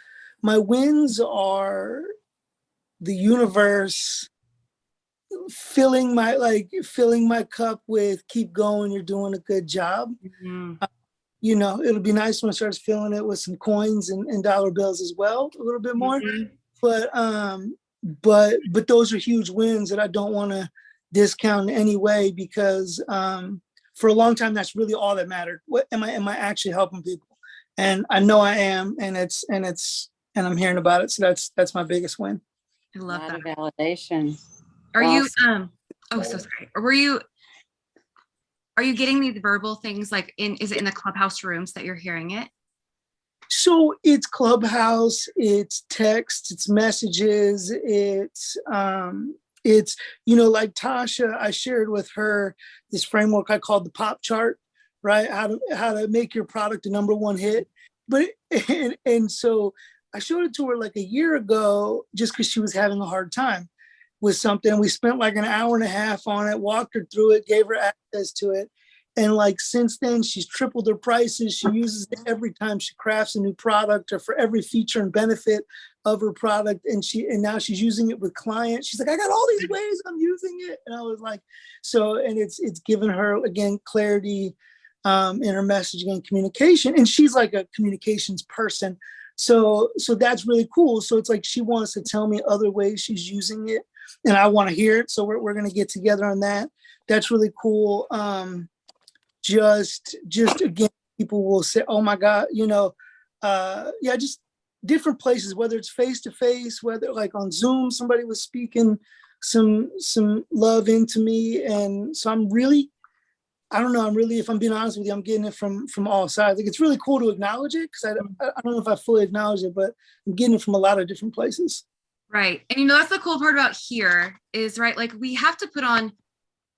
my wins are the universe filling my cup with keep going, you're doing a good job. Mm-hmm. It'll be nice when it starts filling it with some coins and dollar bills as well, a little bit more. Mm-hmm. But those are huge wins that I don't want to discount in any way, because for a long time that's really all that mattered. What am I actually helping people? And I know I am, and I'm hearing about it. So that's my biggest win. I love that. Validation. Are you Awesome. oh, so sorry. Are you getting these verbal things like is it in the Clubhouse rooms that you're hearing it? So it's Clubhouse, it's text, it's messages, it's like Tasha, I shared with her this framework I called the pop chart, right? How to make your product a #1 hit. But and so I showed it to her like a year ago just because she was having a hard time. with something. We spent like an hour and a half on it, walked her through it, gave her access to it. And like since then, she's tripled her prices. She uses it every time she crafts a new product or for every feature and benefit of her product. And now she's using it with clients. She's like, I got all these ways I'm using it. And I was like, and it's given her again clarity in her messaging and communication. And she's like a communications person. So that's really cool. So it's like she wants to tell me other ways she's using it, and I want to hear it. So we're gonna get together on that. That's really cool. Just again, people will say, "Oh my God," yeah, just different places, whether it's face to face, whether like on Zoom, somebody was speaking some love into me, and so I don't know. If I'm being honest with you, I'm getting it from all sides. Like it's really cool to acknowledge it because I don't know if I fully acknowledge it, but I'm getting it from a lot of different places. Right. And that's the cool part about here is, right, like we have to put on,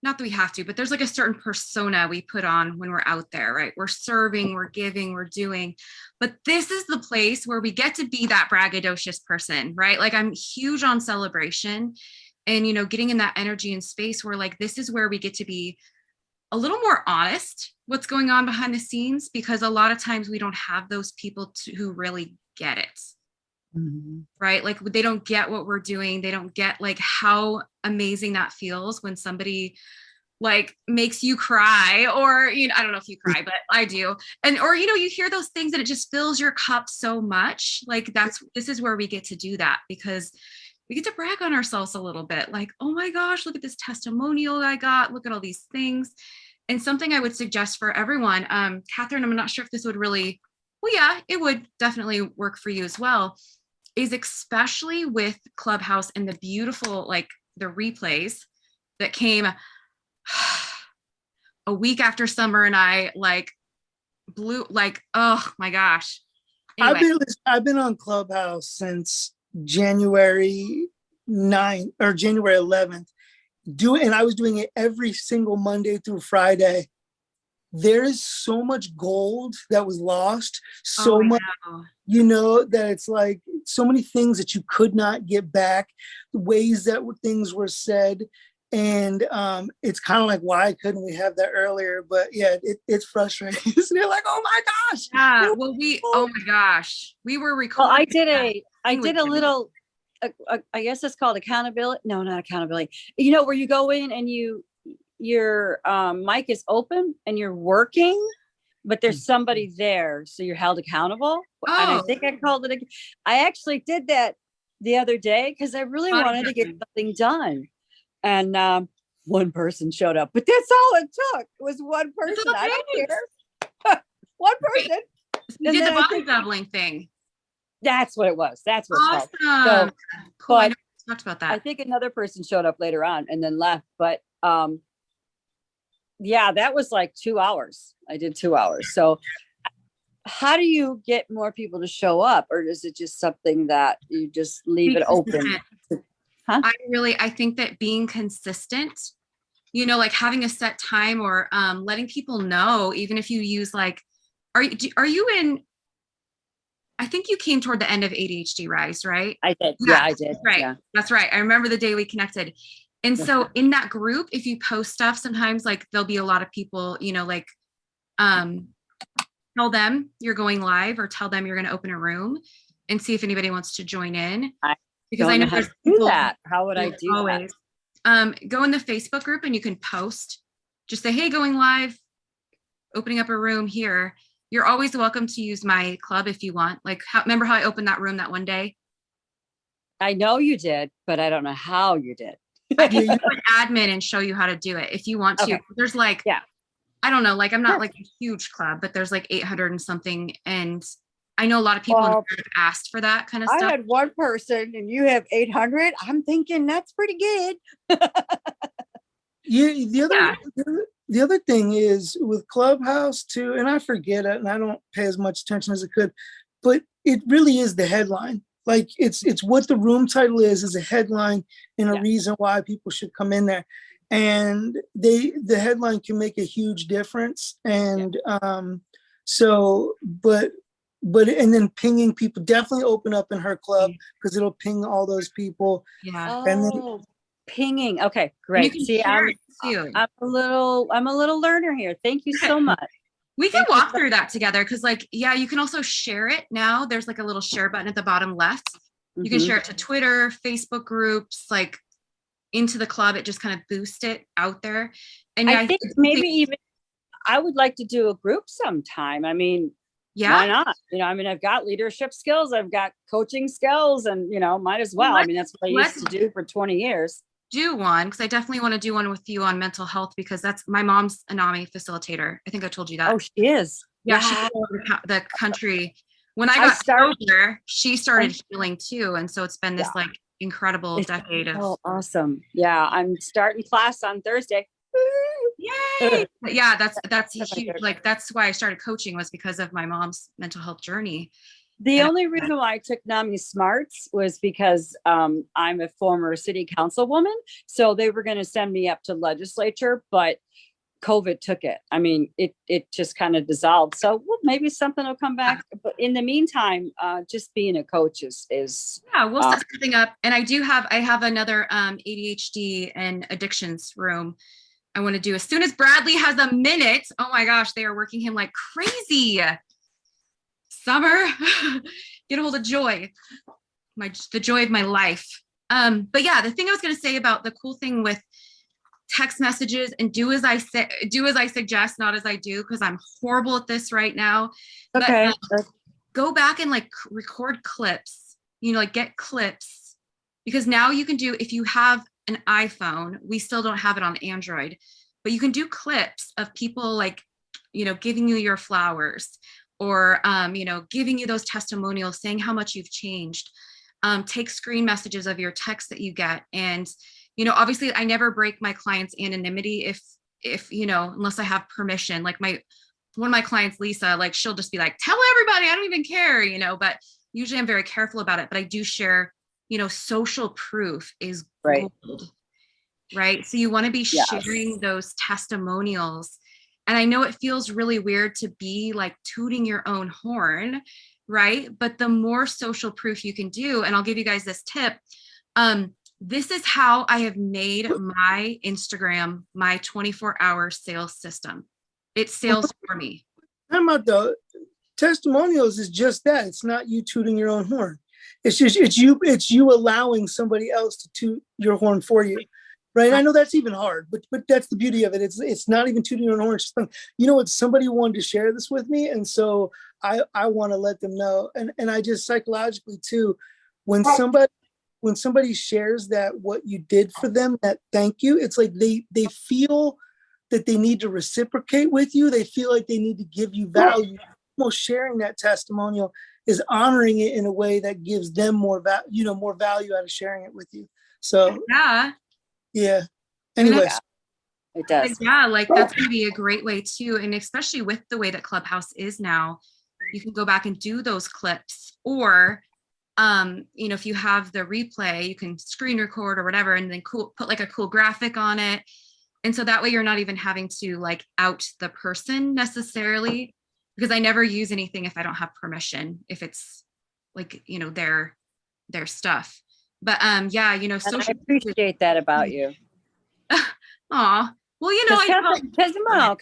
not that we have to, but there's like a certain persona we put on when we're out there, right? We're serving, we're giving, we're doing. But this is the place where we get to be that braggadocious person, right? Like I'm huge on celebration and, getting in that energy and space where like this is where we get to be a little more honest what's going on behind the scenes, because a lot of times we don't have those people who really get it. Mm-hmm. Right? Like they don't get what we're doing. They don't get like how amazing that feels when somebody like makes you cry, or, I don't know if you cry, but I do. Or you hear those things and it just fills your cup so much. Like this is where we get to do that, because we get to brag on ourselves a little bit. Like, oh my gosh, look at this testimonial I got. Look at all these things. And something I would suggest for everyone, Catherine, I'm not sure if this would really, well, yeah, it would definitely work for you as well, is especially with Clubhouse and the beautiful, like the replays that came a week after Summer and I like blew, like, oh my gosh. Anyway. I've been on Clubhouse since January 9th or January 11th. And I was doing it every single Monday through Friday. There is so much gold that was lost, so much, that it's like so many things that you could not get back, the ways that things were said. And it's kind of like, why couldn't we have that earlier? But yeah, it's frustrating. Isn't it? Like, oh my gosh. Yeah. Well, oh my gosh, we were recording. Well, I did a little, I guess it's called accountability. No, not accountability. Where you go in and your mic is open and you're working, but there's somebody there, so you're held accountable. Oh. And I think I called it. I actually did that the other day because I really wanted to get something done. And one person showed up, but that's all it took. It was one person. I don't care. One person. You did the body doubling thing. That's what it was. That's what awesome. It's called. So, cool. I talked about that. I think another person showed up later on and then left. But yeah, that was like 2 hours. I did 2 hours. So how do you get more people to show up? Or is it just something that you just leave it open? Huh? I think that being consistent, like having a set time or letting people know, even if you use like, are you in, I think you came toward the end of ADHD Rise, right? I did. Yeah, I did. Right. Yeah. That's right. I remember the day we connected. And so in that group, if you post stuff, sometimes like there'll be a lot of people, like tell them you're going live or tell them you're going to open a room and see if anybody wants to join in. Because I know how to do that. How would I do always that? Go in the Facebook group and you can post. Just say, hey, going live, opening up a room here. You're always welcome to use my club if you want. Like, remember how I opened that room that one day? I know you did, but I don't know how you did. I can do an admin and show you how to do it if you want to. Okay. There's like, I don't know, like I'm not like a huge club, but there's like 800 and something. And I know a lot of people have asked for that kind of stuff. I had one person and you have 800. I'm thinking that's pretty good. The other thing is with Clubhouse too, and I forget it and I don't pay as much attention as I could, but it really is the headline. Like it's what the room title is a headline and a reason why people should come in there. And the headline can make a huge difference. And and then pinging people, definitely open up in her club because it'll ping all those people. Yeah. And then Pinging. Okay, And you great. can See, share it too. I'm a little learner here. Thank you so much. We can Thank you walk so- through that together because, like, yeah, you can also share it now. There's like a little share button at the bottom left. You can Mhm. share it to Twitter, Facebook groups, like into the club. It just kind of boosts it out there. And yeah, I think maybe even I would like to do a group sometime. I mean, yeah, why not? You know, I mean, I've got leadership skills, I've got coaching skills, and you know, might as well. I mean, that's what I used to do for 20 years. do one because I definitely want to do one with you on mental health because that's my mom's a NAMI facilitator. I think I told you that. Oh, she is. Yeah, she Wow. did all over the country. When I I got started- sober, she started healing too, and so it's been this like incredible It's decade of so awesome. Yeah, I'm starting class on Thursday. yay. But yeah, that's That's my huge. favorite. Like that's why I started coaching was because of my mom's mental health journey. The And- only reason why I took NAMI Smarts was because I'm a former city councilwoman. So they were going to send me up to legislature, but COVID took it. I mean, it just kind of dissolved. So well, maybe something will come back. But in the meantime, just being a coach is Yeah, we'll set something up. And I have another ADHD and addictions room I want to do as soon as Bradley has a minute. Oh my gosh, they are working him like crazy. Summer, get a hold of Joy, the joy of my life. But yeah, the thing I was going to say about the cool thing with text messages and do as I say, do as I suggest, not as I do, because I'm horrible at this right now. okay. But go back and like record clips, you know, like get clips, because now you can do, if you have an iPhone, we still don't have it on Android, but you can do clips of people like, you know, giving you your flowers or, you know, giving you those testimonials, saying how much you've changed. Take screen messages of your texts that you get. And, you know, obviously I never break my clients' anonymity if, you know, unless I have permission. Like one of my clients, Lisa, like she'll just be like, tell everybody, I don't even care, you know, but usually I'm very careful about it, but I do share, you know, social proof is gold, right? So you want to be sharing those testimonials. And I know it feels really weird to be like tooting your own horn, right? But the more social proof you can do, and I'll give you guys this tip. This is how I have made my Instagram my 24-hour sales system. It sales for me. How about the testimonials is just that. It's not you tooting your own horn. It's just it's you allowing somebody else to toot your horn for you. Right. I know that's even hard, but that's the beauty of it. It's not even tooting your own horn. It's just, you know what, somebody wanted to share this with me. And so I want to let them know. And I just psychologically too, when somebody shares that what you did for them, that thank you, it's like they feel that they need to reciprocate with you. They feel like they need to give you value. Almost sharing that testimonial is honoring it in a way that gives them more value out of sharing it with you. So yeah. Anyways. It does. Yeah, like that's going to be a great way too. And especially with the way that Clubhouse is now, you can go back and do those clips, or you know, if you have the replay, you can screen record or whatever, and then put like a cool graphic on it. And so that way you're not even having to like out the person necessarily, because I never use anything if I don't have permission, if it's like, you know, their stuff. But yeah, you know, I appreciate that about you. Aw, well, you know, because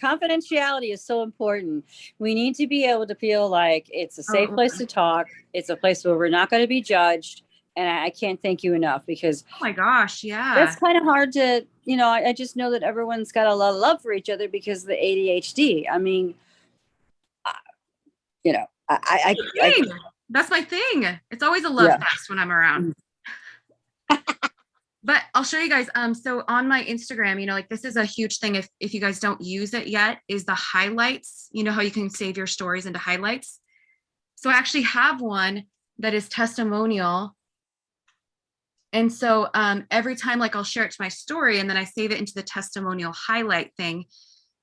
confidentiality is so important. We need to be able to feel like it's a safe place to talk. It's a place where we're not going to be judged. And I can't thank you enough, because oh my gosh, yeah, that's kind of hard to, you know, I just know that everyone's got a lot of love for each other because of the ADHD. I mean, you know, that's my thing. It's always a love fest when I'm around. But I'll show you guys. So on my Instagram, you know, like this is a huge thing. If you guys don't use it yet, is the highlights. You know how you can save your stories into highlights. So I actually have one that is testimonial. And so every time, like I'll share it to my story and then I save it into the testimonial highlight thing.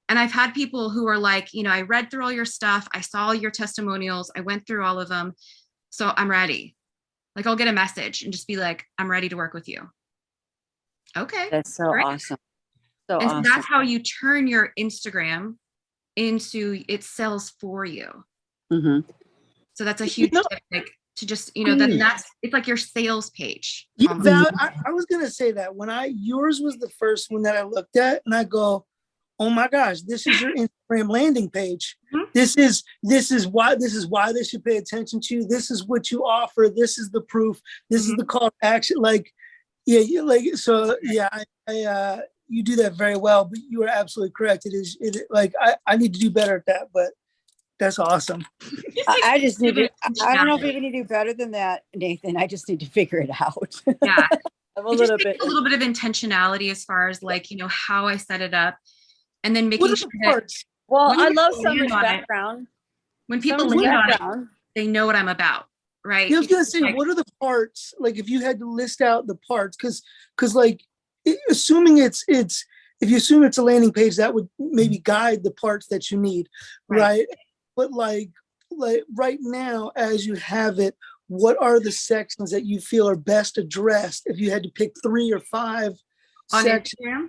And I've had people who are like, you know, I read through all your stuff. I saw your testimonials. I went through all of them. So I'm ready. Like I'll get a message and just be like, I'm ready to work with you. Okay. That's so awesome. So and awesome. That's how you turn your Instagram into it sells for you. Mm-hmm. So that's a huge tip. Like to just, you know, that's, it's like your sales page. Yeah, that, I was gonna say that when yours was the first one that I looked at, and I go, oh my gosh, this is your Instagram landing page. Mhm. This is why they should pay attention to you. This is what you offer. This is the proof. This is the call to action. Like, yeah, you like so. Yeah, I you do that very well. But you are absolutely correct. Like I need to do better at that. But that's awesome. I just need to, I don't know if we need to do better than that, Nathan. I just need to figure it out. Yeah. I'm a little bit. A little bit of intentionality as far as like, you know, how I set it up, and then making sure that Well, when I you love land Summer's on it, background. when people Summer's land on it, background. they know what I'm about, right? Yeah, I was gonna Because, say, like, what are the parts? Like, if you had to list out the parts, because like, assuming it's if you assume it's a landing page, that would maybe guide the parts that you need, right? But like right now, as you have it, what are the sections that you feel are best addressed? If you had to pick 3 or 5 on section Instagram.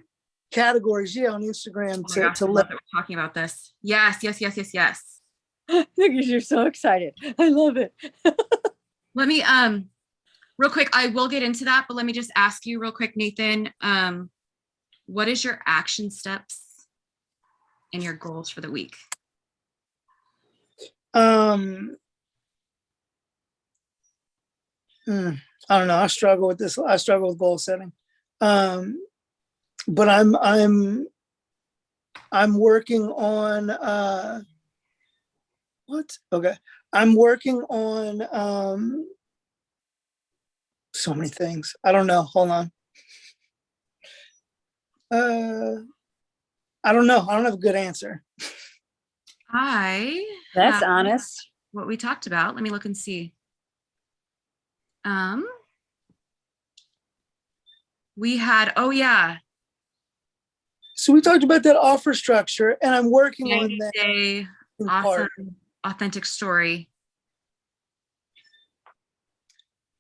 categories, yeah, on Instagram Oh my gosh, I love that we're talking about this. Yes. You're so excited. I love it. Let me real quick, I will get into that, but let me just ask you real quick, Nathan, what is your action steps and your goals for the week? I don't know. I struggle with this. I struggle with goal setting. But I'm working on okay. I'm working on so many things. I don't know. Hold on. I don't know. I don't have a good answer. That's honest. What we talked about. Let me look and see. We had, oh yeah. So we talked about that offer structure, and I'm working on that. Day, awesome, authentic story.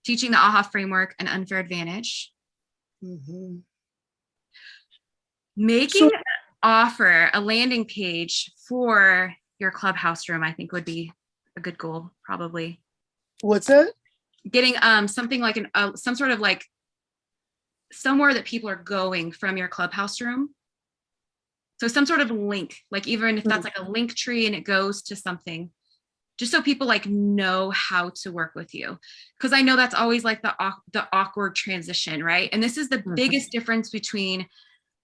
Teaching the AHA framework and unfair advantage. Mm-hmm. Making an offer, a landing page for your clubhouse room, I think would be a good goal, probably. What's that? Getting something like some sort of like somewhere that people are going from your clubhouse room. So some sort of link, like even if that's like a link tree and it goes to something, just so people like know how to work with you. Because I know that's always like the awkward transition, right? And this is the biggest difference between,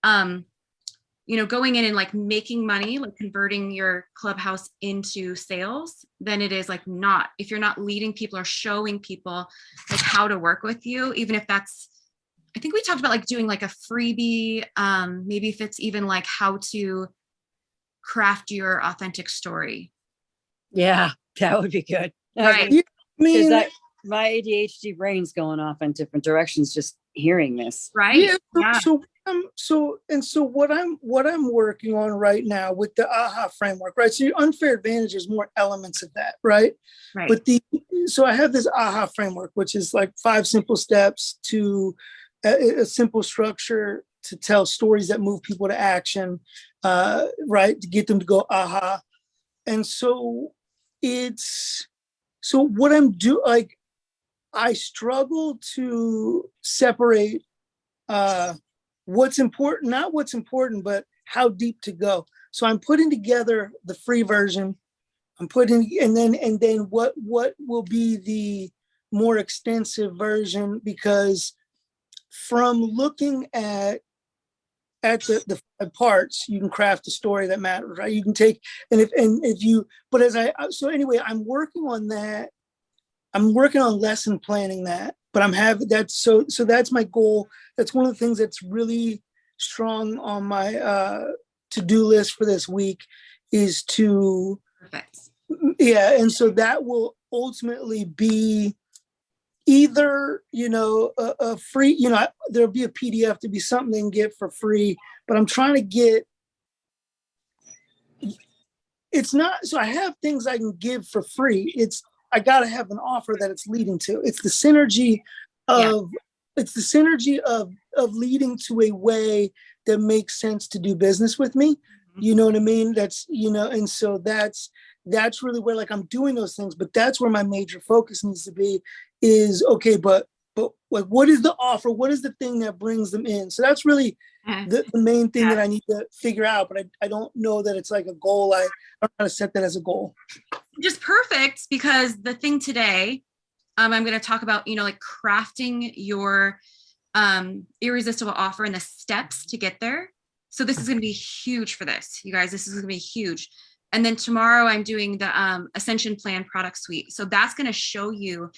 you know, going in and like making money, like converting your clubhouse into sales, than it is like not, if you're not leading people or showing people like how to work with you, even if that's, I think we talked about like doing like a freebie, maybe if it's even like how to craft your authentic story. Yeah, that would be good. Right. I mean, my ADHD brain's going off in different directions just hearing this. Right. Yeah. So what I'm working on right now with the AHA framework, right? So your unfair advantage is more elements of that, right? Right. But so I have this AHA framework, which is like 5 simple steps to a simple structure to tell stories that move people to action, right? To get them to go AHA. And so what I'm doing, like, I struggle to separate what's important, not what's important, but how deep to go. So I'm putting together the free version. And then what will be the more extensive version, because from looking at the 5 parts, you can craft a story that matters, right? You can take, so anyway, I'm working on that. I'm working on lesson planning that, but so that's my goal. That's one of the things that's really strong on my to-do list for this week, is to, Perfect. yeah. And so that will ultimately be either, you know, a free, you know, there'll be a PDF to be something they can get for free, but I'm trying to get, it's not, so I have things I can give for free. I got to have an offer that it's leading to. It's the synergy of, of leading to a way that makes sense to do business with me. You know what I mean? That's, you know, and so that's that's really where like I'm doing those things, but that's where my major focus needs to be is okay, but like what is the offer? What is the thing that brings them in? So that's really the main thing that I need to figure out, but I don't know that it's like a goal. I don't know how to set that as a goal. Just perfect, because the thing today, I'm going to talk about, like crafting your irresistible offer and the steps to get there. So this is going to be huge for this, you guys. This is going to be huge. And then tomorrow I'm doing the Ascension Plan product suite. So that's going to show you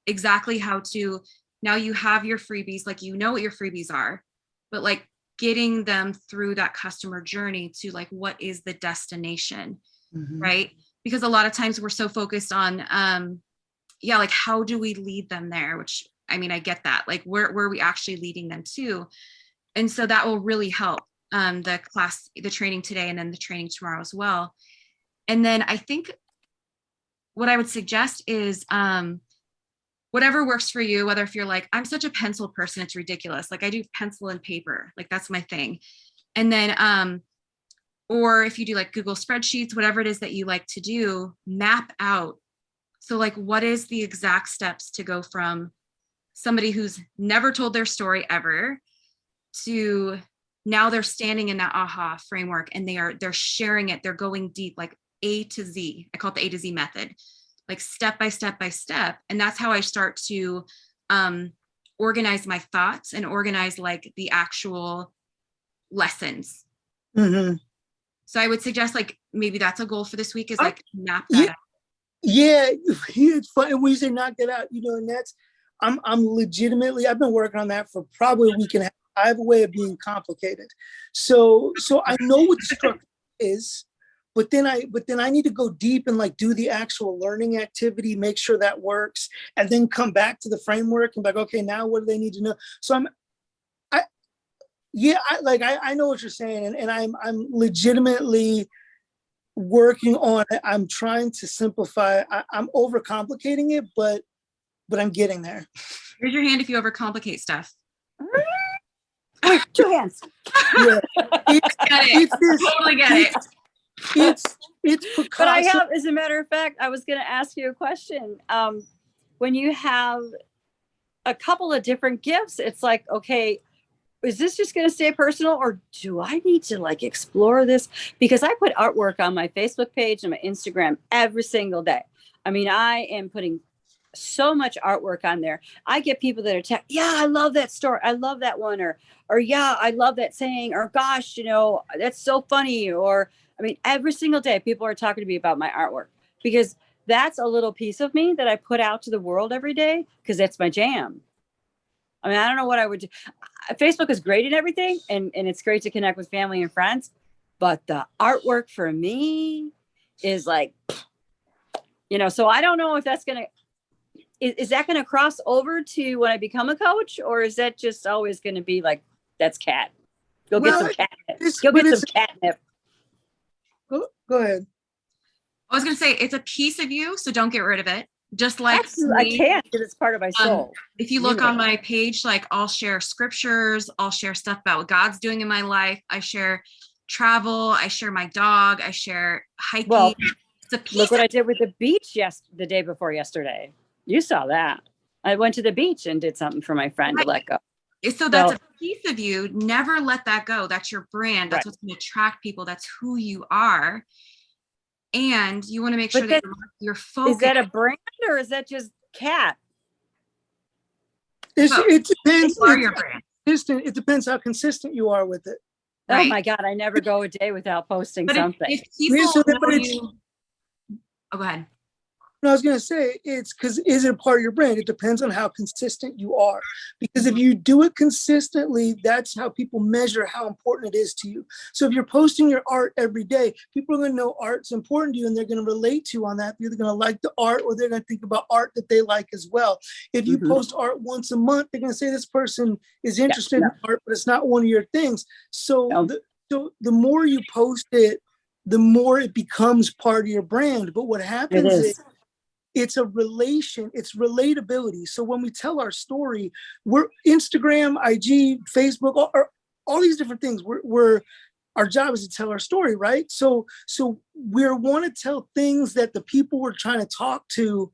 exactly how to, now you have your freebies, like you know what your freebies are, but like getting them through that customer journey to like, what is the destination, right? Because a lot of times we're so focused on, like how do we lead them there? Which, I mean, I get that, like where are we actually leading them to? And so that will really help the class, the training today, and then the training tomorrow as well. And then I think what I would suggest is whatever works for you, whether if you're like, I'm such a pencil person, it's ridiculous. Like I do pencil and paper, like that's my thing. And then, or if you do like Google spreadsheets, whatever it is that you like to do, map out. So like, what is the exact steps to go from somebody who's never told their story ever to now they're standing in that AHA framework and they're sharing it. They're going deep, like A to Z. I call it the A to Z method, like step by step by step. And that's how I start to organize my thoughts and organize like the actual lessons. So I would suggest like, maybe that's a goal for this week is like map that out. Yeah, it's funny when you say knock that out, and that's, I'm legitimately, I've been working on that for probably a week and a half. I have a way of being complicated. So I know what the structure is, but then I need to go deep and like do the actual learning activity, make sure that works, and then come back to the framework and be like, okay, now what do they need to know? So I know what you're saying, and I'm legitimately working on it. I'm trying to simplify. I'm overcomplicating it, but I'm getting there. Raise your hand if you overcomplicate stuff. Wait, 2 hands. Yeah, Totally get it. It's Picasso. But I have, as a matter of fact, I was going to ask you a question. When you have a couple of different gifts, it's like, okay, is this just going to stay personal, or do I need to like explore this? Because I put artwork on my Facebook page and my Instagram every single day. I mean, I am putting so much artwork on there. I get people that are yeah, I love that story. I love that one. Or yeah, I love that saying, or gosh, that's so funny. Or, I mean, every single day people are talking to me about my artwork, because that's a little piece of me that I put out to the world every day, because that's my jam. I mean, I don't know what I would do. Facebook is great and everything, and it's great to connect with family and friends, but the artwork for me is like, so I don't know if that's going to, is that going to cross over to when I become a coach, or is that just always going to be like, that's cat. Go get some catnip. Go get some catnip. Go ahead. I was going to say, it's a piece of you, so don't get rid of it. Just like I can't, because it's part of my soul. If you look on my page, like I'll share scriptures, I'll share stuff about what God's doing in my life. I share travel, I share my dog, I share hiking. Well, look what I did with the beach the day before yesterday. You saw that. I went to the beach and did something for my friend to let go. So that's a piece of you. Never let that go. That's your brand. That's what's going to attract people. That's who you are. And you want to make sure that you're focused. Is that a brand, or is that just cat? It depends. Your brand. It depends how consistent you are with it. Right. Oh my God, I never go a day without posting something. If people go ahead. No, I was going to say, it's because, is it part of your brand? It depends on how consistent you are. Because if you do it consistently, that's how people measure how important it is to you. So if you're posting your art every day, people are going to know art's important to you, and they're going to relate to you on that. They're going to like the art, or they're going to think about art that they like as well. If you post art once a month, they're going to say this person is interested in art, but it's not one of your things. So, the more you post it, the more it becomes part of your brand. But what happens is, it's it's relatability. So when we tell our story, we're Instagram, IG, Facebook, all these different things. our job is to tell our story, right? So we want to tell things that the people we're trying to talk to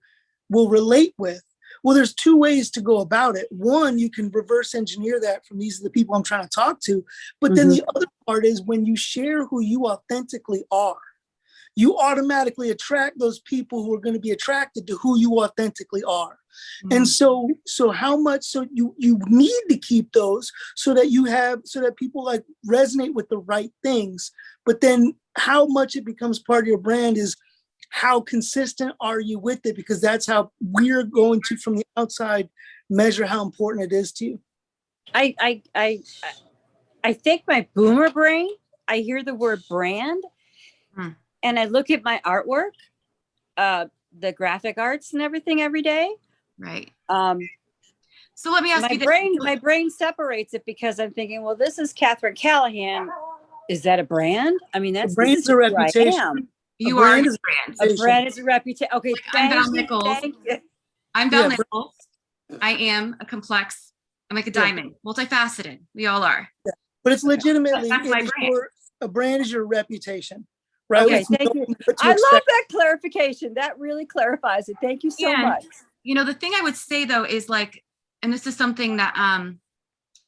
will relate with. Well, there's two ways to go about it. One, you can reverse engineer that from these are the people I'm trying to talk to. But then the other part is when you share who you authentically are, you automatically attract those people who are going to be attracted to who you authentically are. And so how much, so you need to keep those so that people like resonate with the right things. But then how much it becomes part of your brand is how consistent are you with it? Because that's how we're going to, from the outside, measure how important it is to you. I think my boomer brain, I hear the word brand and I look at my artwork, the graphic arts and everything every day. Right. So let me ask you this. My brain separates it because I'm thinking, well, this is Catherine Callahan. Is that a brand? I mean, that's brand is a reputation. You are a brand. A brand is a reputation. Okay, I'm Val Nichols. I'm Val Nichols. I am I'm like a diamond, multifaceted. We all are. Yeah. But it's legitimately, that's my brand. A brand is your reputation, right? Okay, thank you. I love that clarification. That really clarifies it. Thank you so much. You know, the thing I would say though is like, and this is something that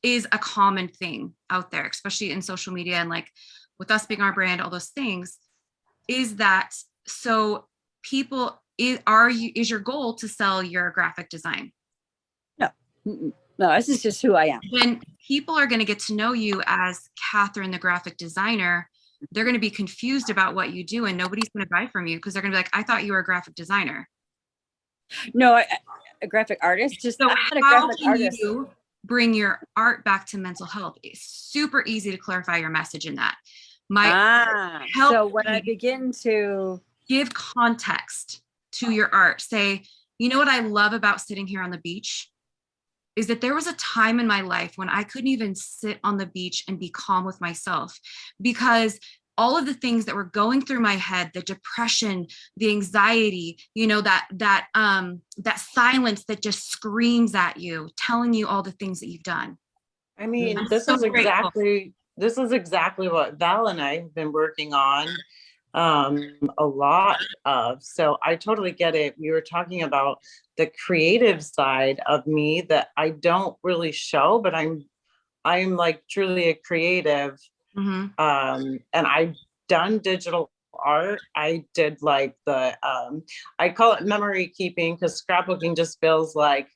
is a common thing out there, especially in social media and like with us being our brand, all those things, is that so people is your goal to sell your graphic design? No. No, this is just who I am. When people are going to get to know you as Catherine, the graphic designer, they're going to be confused about what you do and nobody's going to buy from you because they're going to be like, I thought you were a graphic designer. No, a graphic artist. Just so I'm not a how graphic can artist. you bring your art back to mental health? It's super easy to clarify your message in that. So when I begin to give context to your art, say, you know what I love about sitting here on the beach is that there was a time in my life when I couldn't even sit on the beach and be calm with myself because all of the things that were going through my head, the depression, the anxiety, you know, that silence that just screams at you, telling you all the things that you've done. I mean, this is exactly what Val and I have been working on a lot of. So I totally get it. We were talking about the creative side of me that I don't really show, but I'm like truly a creative. And I've done digital art. I did like the I call it memory keeping because scrapbooking just feels like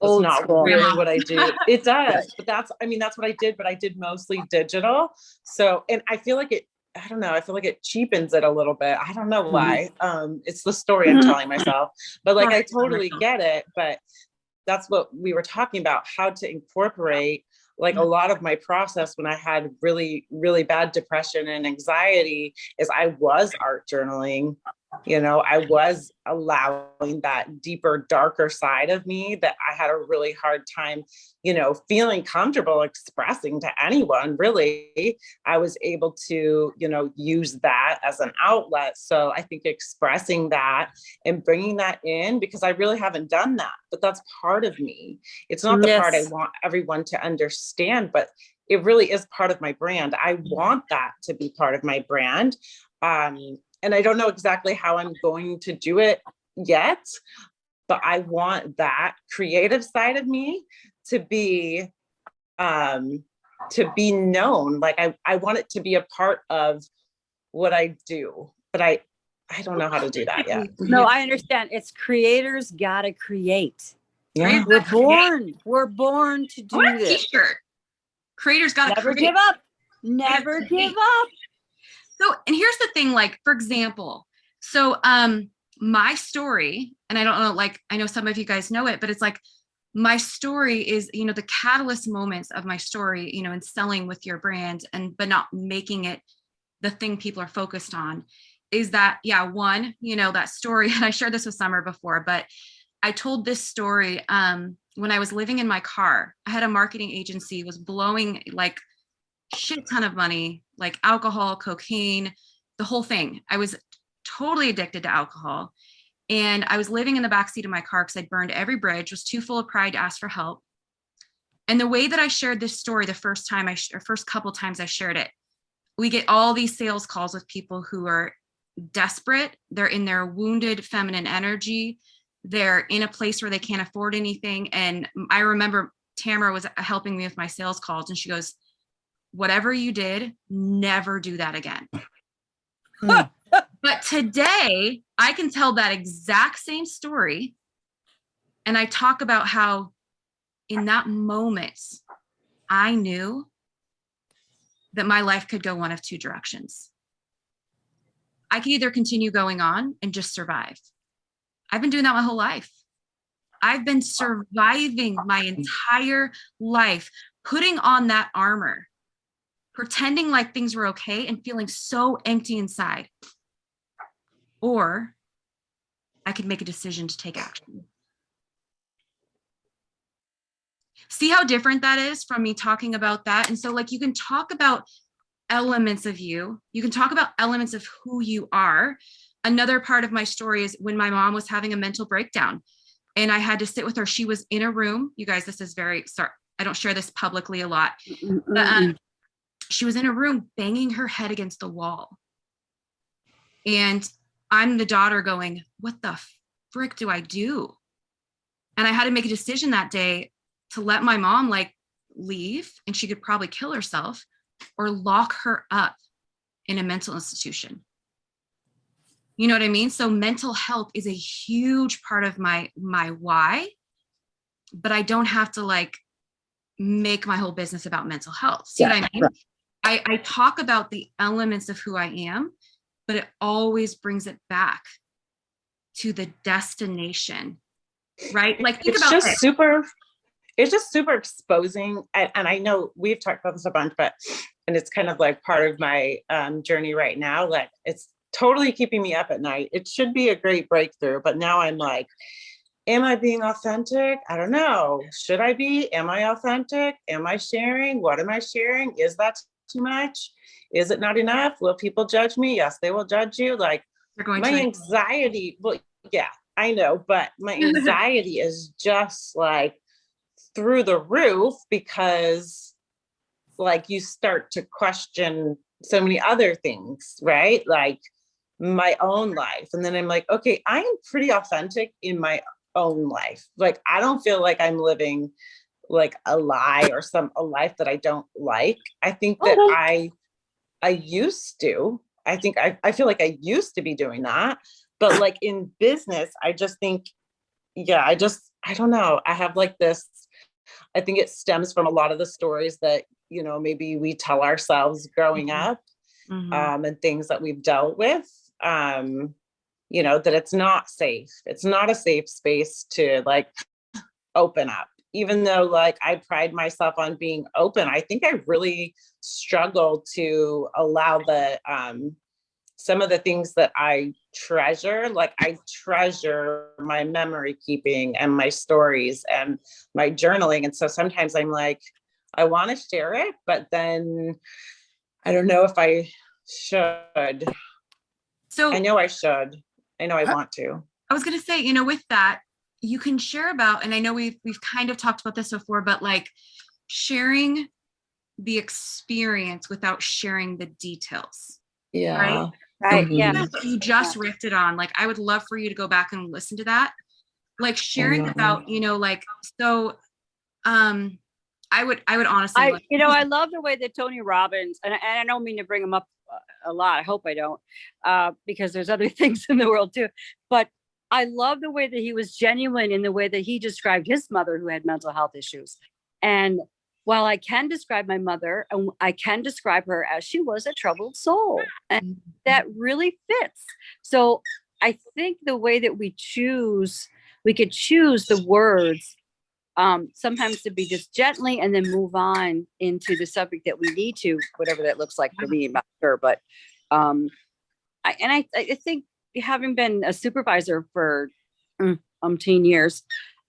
it's not really what I do. It does, but that's what I did, but I did mostly digital. So, and I feel like I don't know, I feel like it cheapens it a little bit. I don't know why. It's the story I'm telling myself, but like, I totally get it. But that's what we were talking about, how to incorporate like a lot of my process when I had really, really bad depression and anxiety is I was art journaling. You know, I was allowing that deeper, darker side of me that I had a really hard time, you know, feeling comfortable expressing to anyone, really. I was able to, you know, use that as an outlet. So I think expressing that and bringing that in, because I really haven't done that, but that's part of me. It's not the part I want everyone to understand, but it really is part of my brand. I want that to be part of my brand. And I don't know exactly how I'm going to do it yet, but I want that creative side of me to be known. Like I want it to be a part of what I do, but I don't know how to do that yet. No, I understand. It's creators gotta create. Yeah. We're born to do this. T-shirt. Creators gotta never give up. Never give up. So, and here's the thing, like, for example, so my story, and I don't know, like, I know some of you guys know it, but it's like, my story is, you know, the catalyst moments of my story, you know, in selling with your brand but not making it the thing people are focused on is that, one, you know, that story, and I shared this with Summer before, but I told this story when I was living in my car. I had a marketing agency, was blowing like shit ton of money, like alcohol, cocaine, the whole thing. I was totally addicted to alcohol. And I was living in the backseat of my car because I'd burned every bridge, was too full of pride to ask for help. And the way that I shared this story, the first couple times I shared it, we get all these sales calls with people who are desperate. They're in their wounded feminine energy. They're in a place where they can't afford anything. And I remember Tamara was helping me with my sales calls, and she goes, whatever you did, never do that again. But today I can tell that exact same story. And I talk about how in that moment, I knew that my life could go one of two directions. I could either continue going on and just survive. I've been doing that my whole life. I've been surviving my entire life, putting on that armor, pretending like things were okay and feeling so empty inside. Or I could make a decision to take action. See how different that is from me talking about that? And so like you can talk about elements of you. You can talk about elements of who you are. Another part of my story is when my mom was having a mental breakdown and I had to sit with her. She was in a room. You guys, this is very, sorry, I don't share this publicly a lot. But she was in a room banging her head against the wall. And I'm the daughter going, what the frick do I do? And I had to make a decision that day to let my mom like leave, and she could probably kill herself, or lock her up in a mental institution. You know what I mean? So mental health is a huge part of my why, but I don't have to like make my whole business about mental health. See what I mean? Right. I talk about the elements of who I am, but it always brings it back to the destination, right? Like think about just this. It's just super exposing. And I know we've talked about this a bunch, and it's kind of like part of my journey right now. Like it's totally keeping me up at night. It should be a great breakthrough, but now I'm like, am I being authentic? I don't know. Should I be? Am I authentic? Am I sharing? What am I sharing? Is that too much? Is it not enough? Will people judge me? Yes, they will judge you. Like my anxiety, well, yeah, I know, but my anxiety is just like through the roof because like you start to question so many other things, right? Like my own life. And then I'm like, okay, I am pretty authentic in my own life. Like, I don't feel like I'm living like a lie or a life that I don't like. I think that I used to, I feel like I used to be doing that, but like in business, I just think, yeah, I don't know. I have like this, I think it stems from a lot of the stories that, you know, maybe we tell ourselves growing up, and things that we've dealt with, you know, that it's not safe. It's not a safe space to like open up, even though like I pride myself on being open. I think I really struggle to allow the, some of the things that I treasure, like I treasure my memory keeping and my stories and my journaling. And so sometimes I'm like, I want to share it, but then I don't know if I should. So I know I should. I know I want to. I was going to say, you know, with that, you can share about, and I know we've kind of talked about this before, but like sharing the experience without sharing the details. Yeah. Right. Right. So Yeah. you just riffed it on. Like, I would love for you to go back and listen to that. Like sharing about, you know, like, so, I would honestly, you know, I love the way that Tony Robbins, and I don't mean to bring him up a lot. I hope I don't, because there's other things in the world too. But I love the way that he was genuine in the way that he described his mother who had mental health issues. And while I can describe my mother, and I can describe her as she was a troubled soul, and that really fits. So I think the way that we could choose the words, sometimes to be just gently and then move on into the subject that we need to, whatever that looks like for me, I'm not sure. But I think having been a supervisor for 10 years,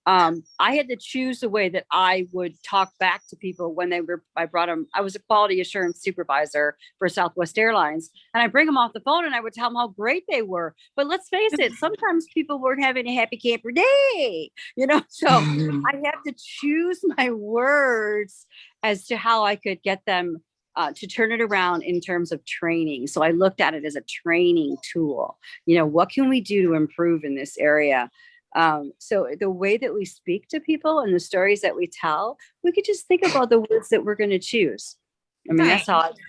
I had to choose the way that I would talk back to people when I brought them. I was a quality assurance supervisor for Southwest Airlines, and I bring them off the phone and I would tell them how great they were. But let's face it, sometimes people weren't having a happy camper day, you know, so I have to choose my words as to how I could get them to turn it around in terms of training. So I looked at it as a training tool. You know, what can we do to improve in this area? So the way that we speak to people and the stories that we tell, we could just think about the words that we're going to choose. I mean, Right.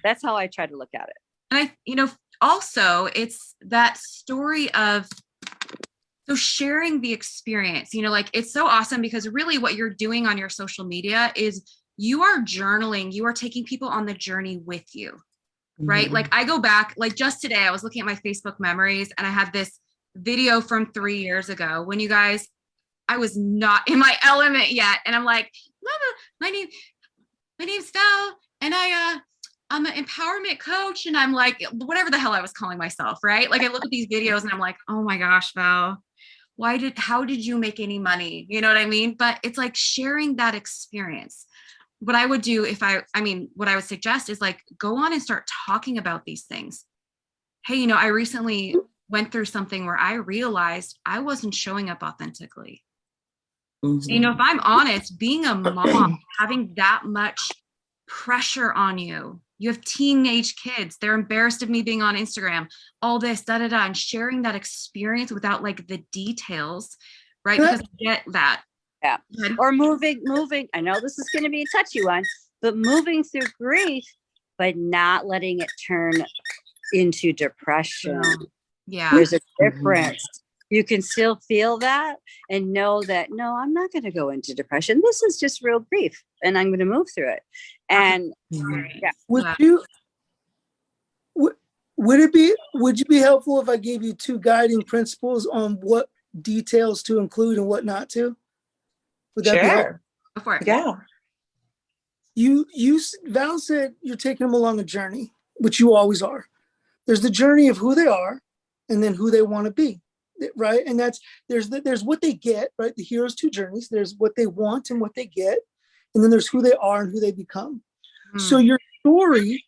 that's how I try to look at it. And also it's that story of, so sharing the experience, like it's so awesome because really what you're doing on your social media is you are journaling, you are taking people on the journey with you, right? Like I go back, like just today, I was looking at my Facebook memories and I had this video from 3 years ago when you guys, I was not in my element yet. And I'm like, Mama, my name's Val and I'm an empowerment coach. And I'm like, whatever the hell I was calling myself, right? Like I look at these videos and I'm like, oh my gosh, Val, how did you make any money? You know what I mean? But it's like sharing that experience. What I would do what I would suggest is like, go on and start talking about these things. Hey, I recently went through something where I realized I wasn't showing up authentically. Mm-hmm. If I'm honest, being a mom, having that much pressure on you, you have teenage kids, they're embarrassed of me being on Instagram, all this, and sharing that experience without like the details, right? Because I get that. Yeah. Or moving. I know this is going to be a touchy one, but moving through grief, but not letting it turn into depression. Yeah. There's a difference. You can still feel that and know that, no, I'm not going to go into depression. This is just real grief and I'm going to move through it. And yeah. Would you be helpful if I gave you 2 guiding principles on what details to include and what not to? Would that be helpful? Go for it. Yeah. Val said you're taking them along a journey, which you always are. There's the journey of who they are and then who they want to be, right? And there's what they get, right? The hero's 2 journeys. There's what they want and what they get. And then there's who they are and who they become. So your story,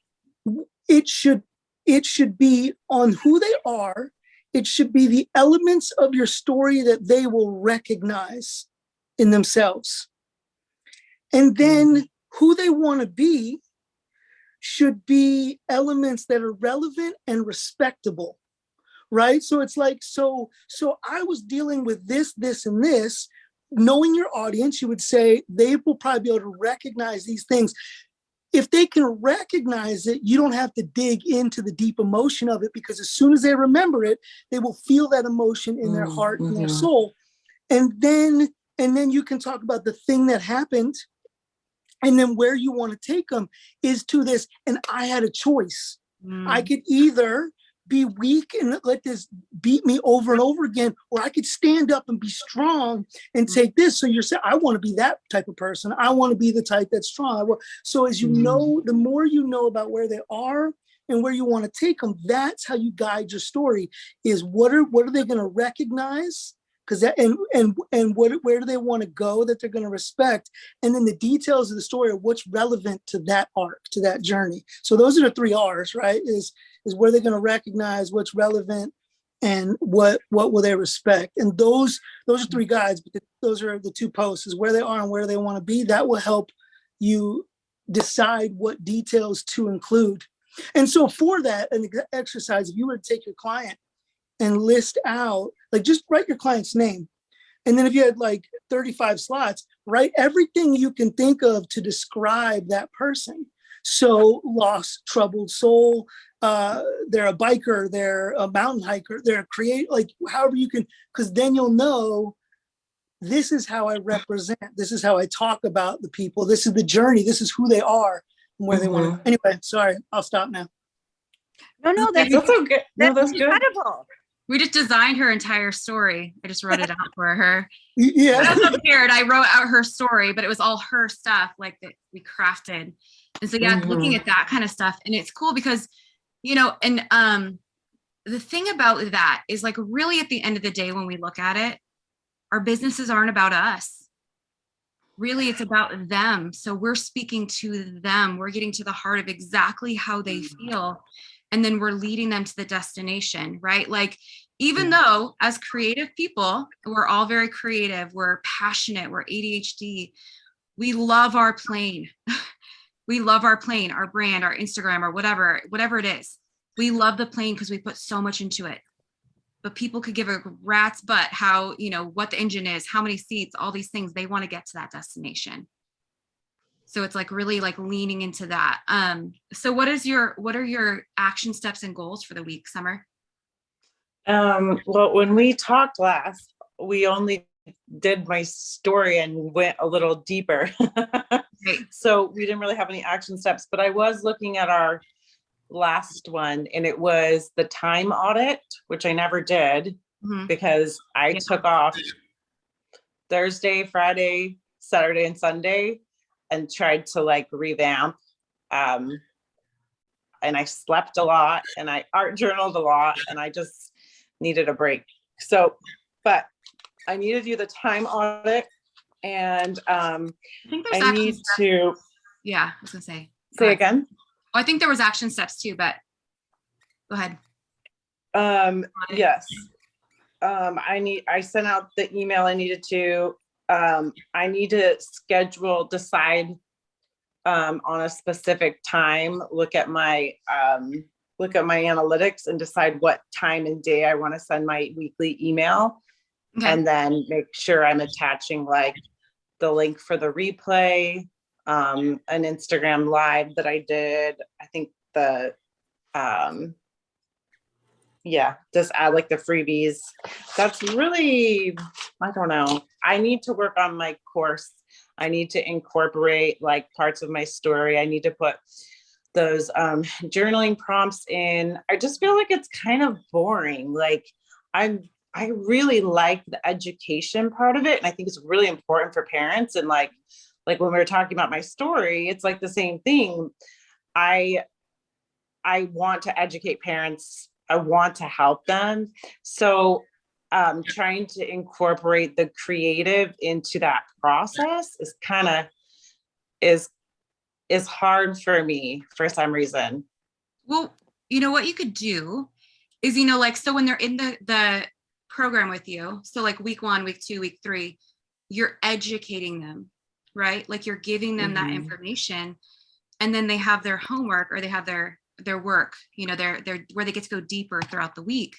it should be on who they are. It should be the elements of your story that they will recognize in themselves. And then who they want to be should be elements that are relevant and respectable, right? So it's like, so I was dealing with this, and this. Knowing your audience, you would say they will probably be able to recognize these things. If they can recognize it, you don't have to dig into the deep emotion of it, because as soon as they remember it, they will feel that emotion in their heart and their soul. And then you can talk about the thing that happened. And then where you want to take them is to this. And I had a choice. I could either be weak and let this beat me over and over again, or I could stand up and be strong and take this. So you're saying, I want to be that type of person. I want to be the type that's strong. So as you know, the more you know about where they are and where you want to take them, that's how you guide your story. Is what are they going to recognize? Because that and where do they want to go that they're going to respect? And then the details of the story are what's relevant to that arc, to that journey. So those are the 3 R's, right? Is where they're going to recognize, what's relevant, and what will they respect. And those are 3 guides, but those are the 2 posts, is where they are and where they want to be. That will help you decide what details to include. And so for that, an exercise, if you were to take your client and list out, like just write your client's name. And then if you had like 35 slots, write everything you can think of to describe that person. So lost, troubled soul, they're a biker, they're a mountain hiker, they're a creator, like however you can, because then you'll know, this is how I represent, this is how I talk about the people, this is the journey, this is who they are and where they want to. Anyway, sorry, I'll stop now. No, that's so good. No, that's incredible. We just designed her entire story. I just wrote it out for her. Yeah. I was scared. I wrote out her story, but it was all her stuff, like that we crafted. And so looking at that kind of stuff, and it's cool because, and the thing about that is, like, really at the end of the day, when we look at it, our businesses aren't about us. Really, it's about them. So we're speaking to them. We're getting to the heart of exactly how they feel. And then we're leading them to the destination, right? Like, even though as creative people, we're all very creative, we're passionate, we're ADHD, we love our plane. We love our plane, our brand, our Instagram, or whatever it is. We love the plane because we put so much into it. But people could give a rat's butt how, what the engine is, how many seats, all these things. They want to get to that destination. So it's like really like leaning into that. So what are your action steps and goals for the week, Summer? Well, when we talked last, we only did my story and went a little deeper. Right. So we didn't really have any action steps, but I was looking at our last one, and it was the time audit, which I never did because I took off Thursday, Friday, Saturday, and Sunday and tried to like revamp. And I slept a lot and I art journaled a lot and I just needed a break. So, but I need to do the time audit, and I think there's I need to. Yeah, I was gonna say. Say again. Oh, I think there was action steps too, but go ahead. Yes. I sent out the email I needed to. I need to decide on a specific time, look at my analytics and decide what time and day I want to send my weekly email. Okay. And then make sure I'm attaching like the link for the replay, an Instagram live that I did. I think just add like the freebies. That's really, I don't know. I need to work on my course. I need to incorporate like parts of my story. I need to put those journaling prompts in. I just feel like it's kind of boring. Like I really like the education part of it. And I think it's really important for parents. And like when we were talking about my story, it's like the same thing. I want to educate parents. I want to help them. So trying to incorporate the creative into that process is kind of is hard for me for some reason. Well, you know what you could do is, like, so when they're in the program with you, so like week 1, week 2, week 3, you're educating them, right? Like you're giving them that information, and then they have their homework or they have their work, they're where they get to go deeper throughout the week.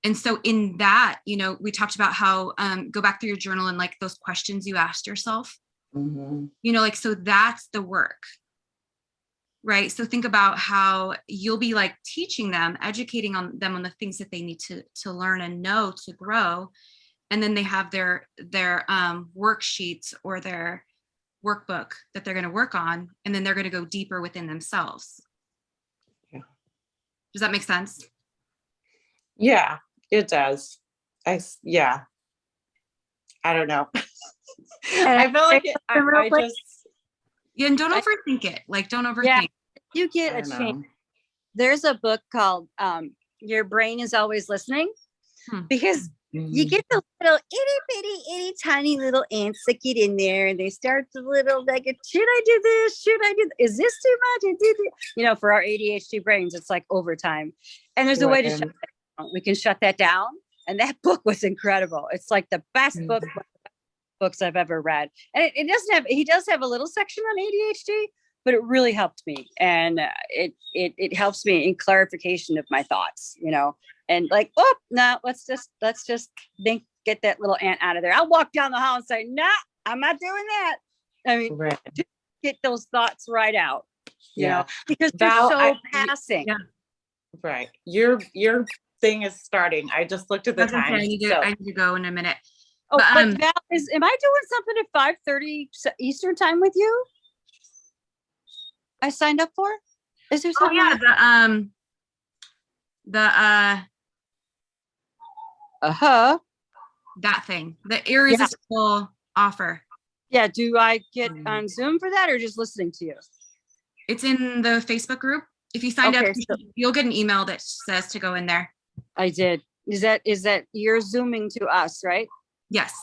And so in that, we talked about how go back through your journal and like those questions you asked yourself, like, so that's the work, right? So think about how you'll be like teaching them, educating them on the things that they need to learn and know to grow. And then they have their worksheets or their workbook that they're going to work on, and then they're going to go deeper within themselves. Yeah. Does that make sense? Yeah, it does. I don't know. I feel like I just. Yeah, and don't overthink it. Like, don't overthink. Yeah, you get a chance. There's a book called Your Brain is Always Listening, because you get the little itty tiny little ants that get in there, and they start the little like, should I do this? Should I do this? Is this too much? I did it. For our ADHD brains, it's like overtime. And there's a way to shut that down. We can shut that down. And that book was incredible. It's like the best books I've ever read. And he does have a little section on ADHD, but it really helped me. And it helps me in clarification of my thoughts, and like, oh, no, let's just get that little ant out of there. I'll walk down the hall and say, no, I'm not doing that. I mean, get those thoughts right out, you know, because they're passing. Yeah. Right. Your thing is starting. I just looked at the time. I need to go in a minute. Oh, but Val, am I doing something at 5:30 Eastern time with you? I signed up for? Is there something? Oh yeah, that thing, the irresistible offer. Yeah. Do I get on Zoom for that, or just listening to you? It's in the Facebook group. If you signed up, you'll get an email that says to go in there. I did. Is that you're Zooming to us, right? Yes.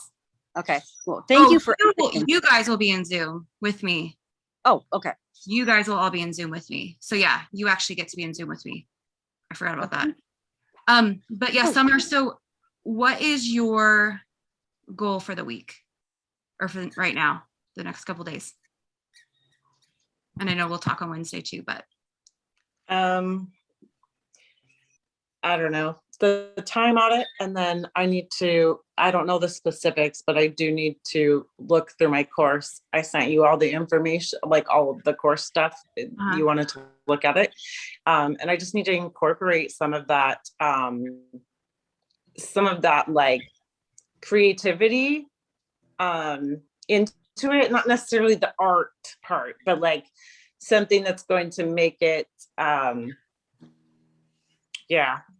Okay. Well, thank you for. You guys will be in Zoom with me. Oh, okay. You guys will all be in Zoom with me. So yeah, you actually get to be in Zoom with me. I forgot about that. But yeah, Summer. So, what is your goal for the week, or for right now, the next couple days? And I know we'll talk on Wednesday too, but I don't know the time on it. And then I don't know the specifics, but I do need to look through my course. I sent you all the information, like all of the course stuff. You wanted to look at it. And I just need to incorporate some of that like creativity into it, not necessarily the art part, but like something that's going to make it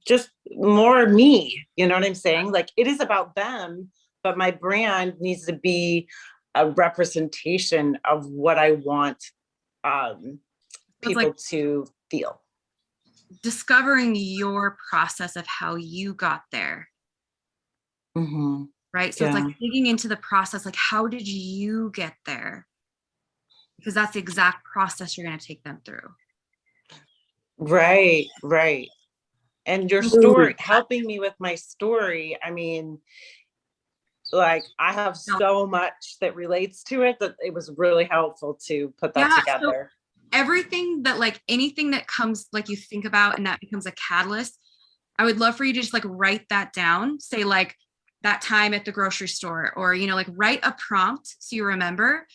just more me, you know what I'm saying? Like it is about them, but my brand needs to be a representation of what I want people like to feel. discovering your process of how you got there. Mm-hmm. Right. So it's like digging into the process, like how did you get there? Because that's the exact process you're going to take them through. Right. And your story, helping me with my story. I mean, like I have so much that relates to it that it was really helpful to put that together. So everything that like anything that comes, like you think about and that becomes a catalyst, I would love for you to just like write that down. Say like that time at the grocery store, or, you know, like write a prompt so you remember.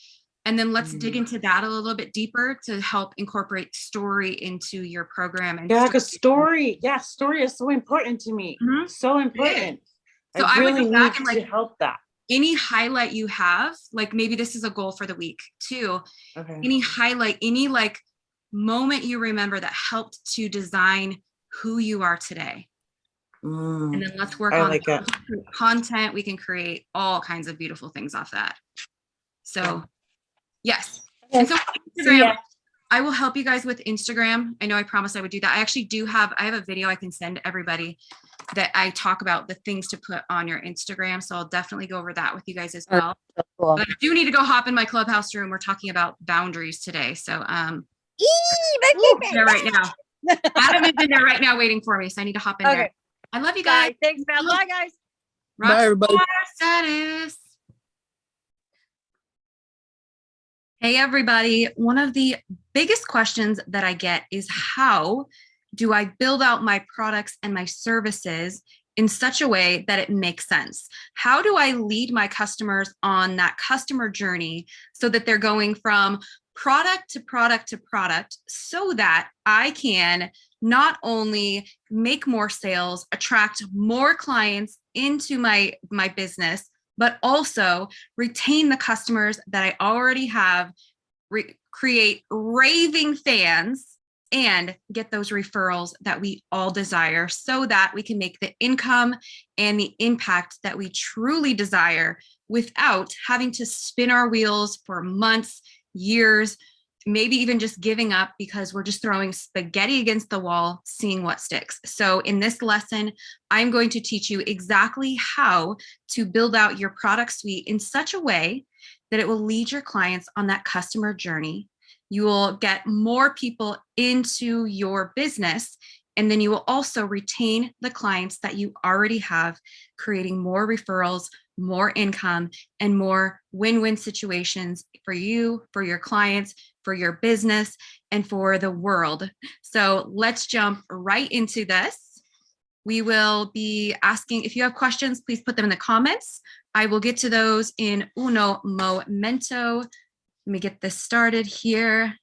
And then let's dig into that a little bit deeper to help incorporate story into your program. And because story is so important to me. Mm-hmm. So important. So I really would go back need and like to help that. Any highlight you have, like maybe this is a goal for the week too. Okay. Any highlight, any like moment you remember that helped to design who you are today. And then let's work on like content. We can create all kinds of beautiful things off that. So yes. Okay. And so Instagram, I will help you guys with Instagram. I know I promised I would do that. I actually I have a video I can send everybody that I talk about the things to put on your Instagram. So I'll definitely go over that with you guys as well. Cool. But I do need to go hop in my Clubhouse room. We're talking about boundaries today. So there right now. Adam is in there right now waiting for me. So I need to hop in there. I love you guys. Bye. Thanks, man. Bye, guys. Bye, everybody. Status. Hey, everybody. One of the biggest questions that I get is how do I build out my products and my services in such a way that it makes sense? How do I lead my customers on that customer journey so that they're going from product to product to product so that I can not only make more sales, attract more clients into my business, but also retain the customers that I already have, create raving fans, and get those referrals that we all desire so that we can make the income and the impact that we truly desire without having to spin our wheels for months, years, maybe even just giving up because we're just throwing spaghetti against the wall, seeing what sticks. So in this lesson, I'm going to teach you exactly how to build out your product suite in such a way that it will lead your clients on that customer journey. You will get more people into your business, and then you will also retain the clients that you already have, creating more referrals, more income, and more win-win situations for you, for your clients, for your business, and for the world. So let's jump right into this. We will be asking, if you have questions, please put them in the comments. I will get to those in uno momento. Let me get this started here.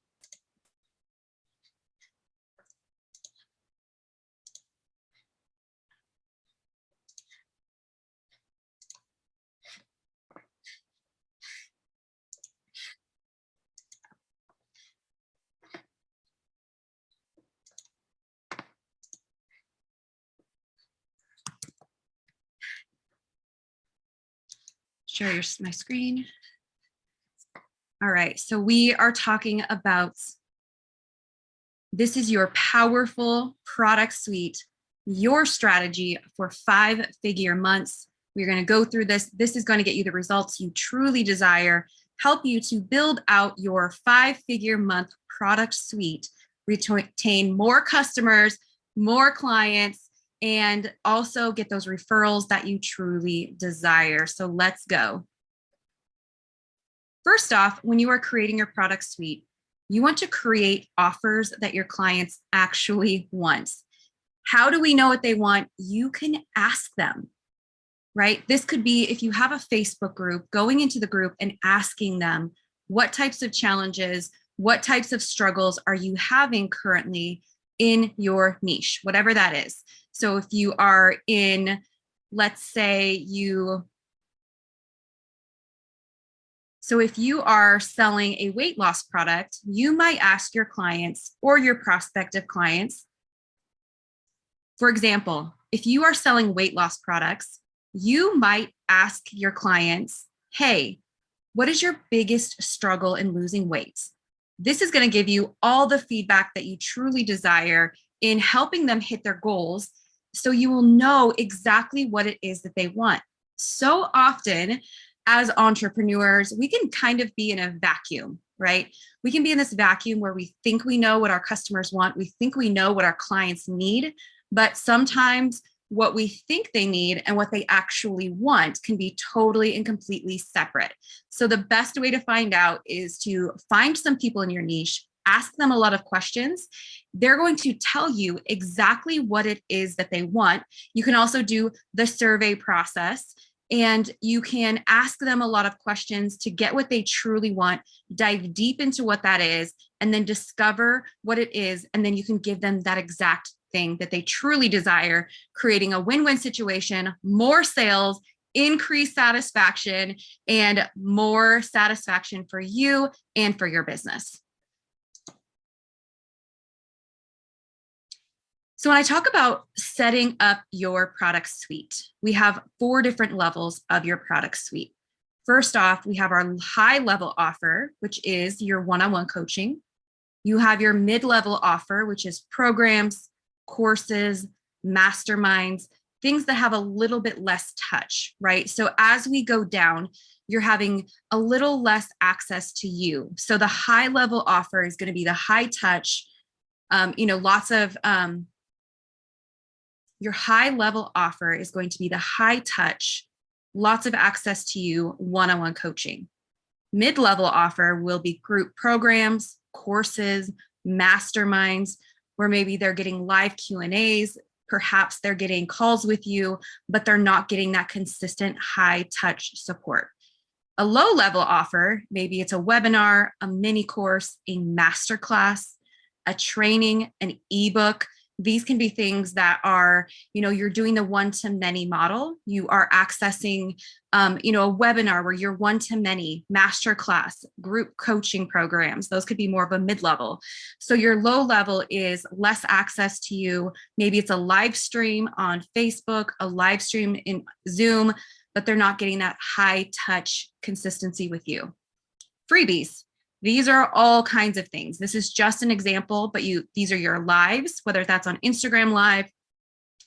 Share my screen. All right, so we are talking about, this is your powerful product suite, your strategy for 5-figure months. We're going to go through this. This is going to get you the results you truly desire, help you to build out your 5-figure month product suite, retain more customers, more clients, and also get those referrals that you truly desire. So let's go. First off, when you are creating your product suite, You want to create offers that your clients actually want. How do we know what they want? You can ask them, right? This could be if you have a Facebook group, going into the group and asking them, what types of challenges, what types of struggles are you having currently in your niche, whatever that is. So if you are in, let's say if you are selling a weight loss product, you might ask your clients or your prospective clients, for example, if you are selling weight loss products, you might ask your clients, hey, what is your biggest struggle in losing weight? This is going to give you all the feedback that you truly desire in helping them hit their goals, so you will know exactly what it is that they want. So often as entrepreneurs, we can kind of be in a vacuum, right? We can be in this vacuum where we think we know what our customers want. We think we know what our clients need, but sometimes what we think they need and what they actually want can be totally and completely separate. So the best way to find out is to find some people in your niche, ask them a lot of questions. They're going to tell you exactly what it is that they want. You can also do the survey process, and you can ask them a lot of questions to get what they truly want, dive deep into what that is, and then discover what it is. And then you can give them that exact thing that they truly desire, creating a win-win situation, more sales, increased satisfaction, and more satisfaction for you and for your business. So when I talk about setting up your product suite, we have 4 different levels of your product suite. First off, we have our high level offer, which is your one-on-one coaching. You have your mid-level offer, which is programs, courses, masterminds, things that have a little bit less touch, right? So as we go down, you're having a little less access to you. So the high level offer is going to be the high touch, your high level offer is going to be the high touch, lots of access to you, one-on-one coaching. Mid-level offer will be group programs, courses, masterminds, where maybe they're getting live Q&As, perhaps they're getting calls with you, but they're not getting that consistent high touch support. A low level offer, maybe it's a webinar, a mini course, a masterclass, a training, an ebook. These can be things that are, you're doing the one-to-many model. You are accessing, a webinar where you're one-to-many, masterclass, group coaching programs. Those could be more of a mid-level. So your low level is less access to you. Maybe it's a live stream on Facebook, a live stream in Zoom, but they're not getting that high touch consistency with you. Freebies. These are all kinds of things. This is just an example, but these are your lives, whether that's on Instagram Live,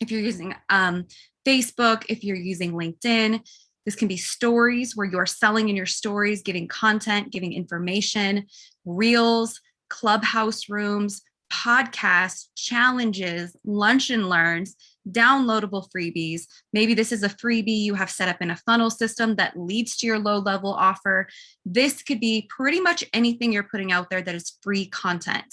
if you're using Facebook, if you're using LinkedIn. This can be stories where you're selling in your stories, giving content, giving information, reels, clubhouse rooms, podcasts, challenges, lunch and learns, downloadable freebies. Maybe this is a freebie you have set up in a funnel system that leads to your low level offer. This could be pretty much anything you're putting out there that is free content,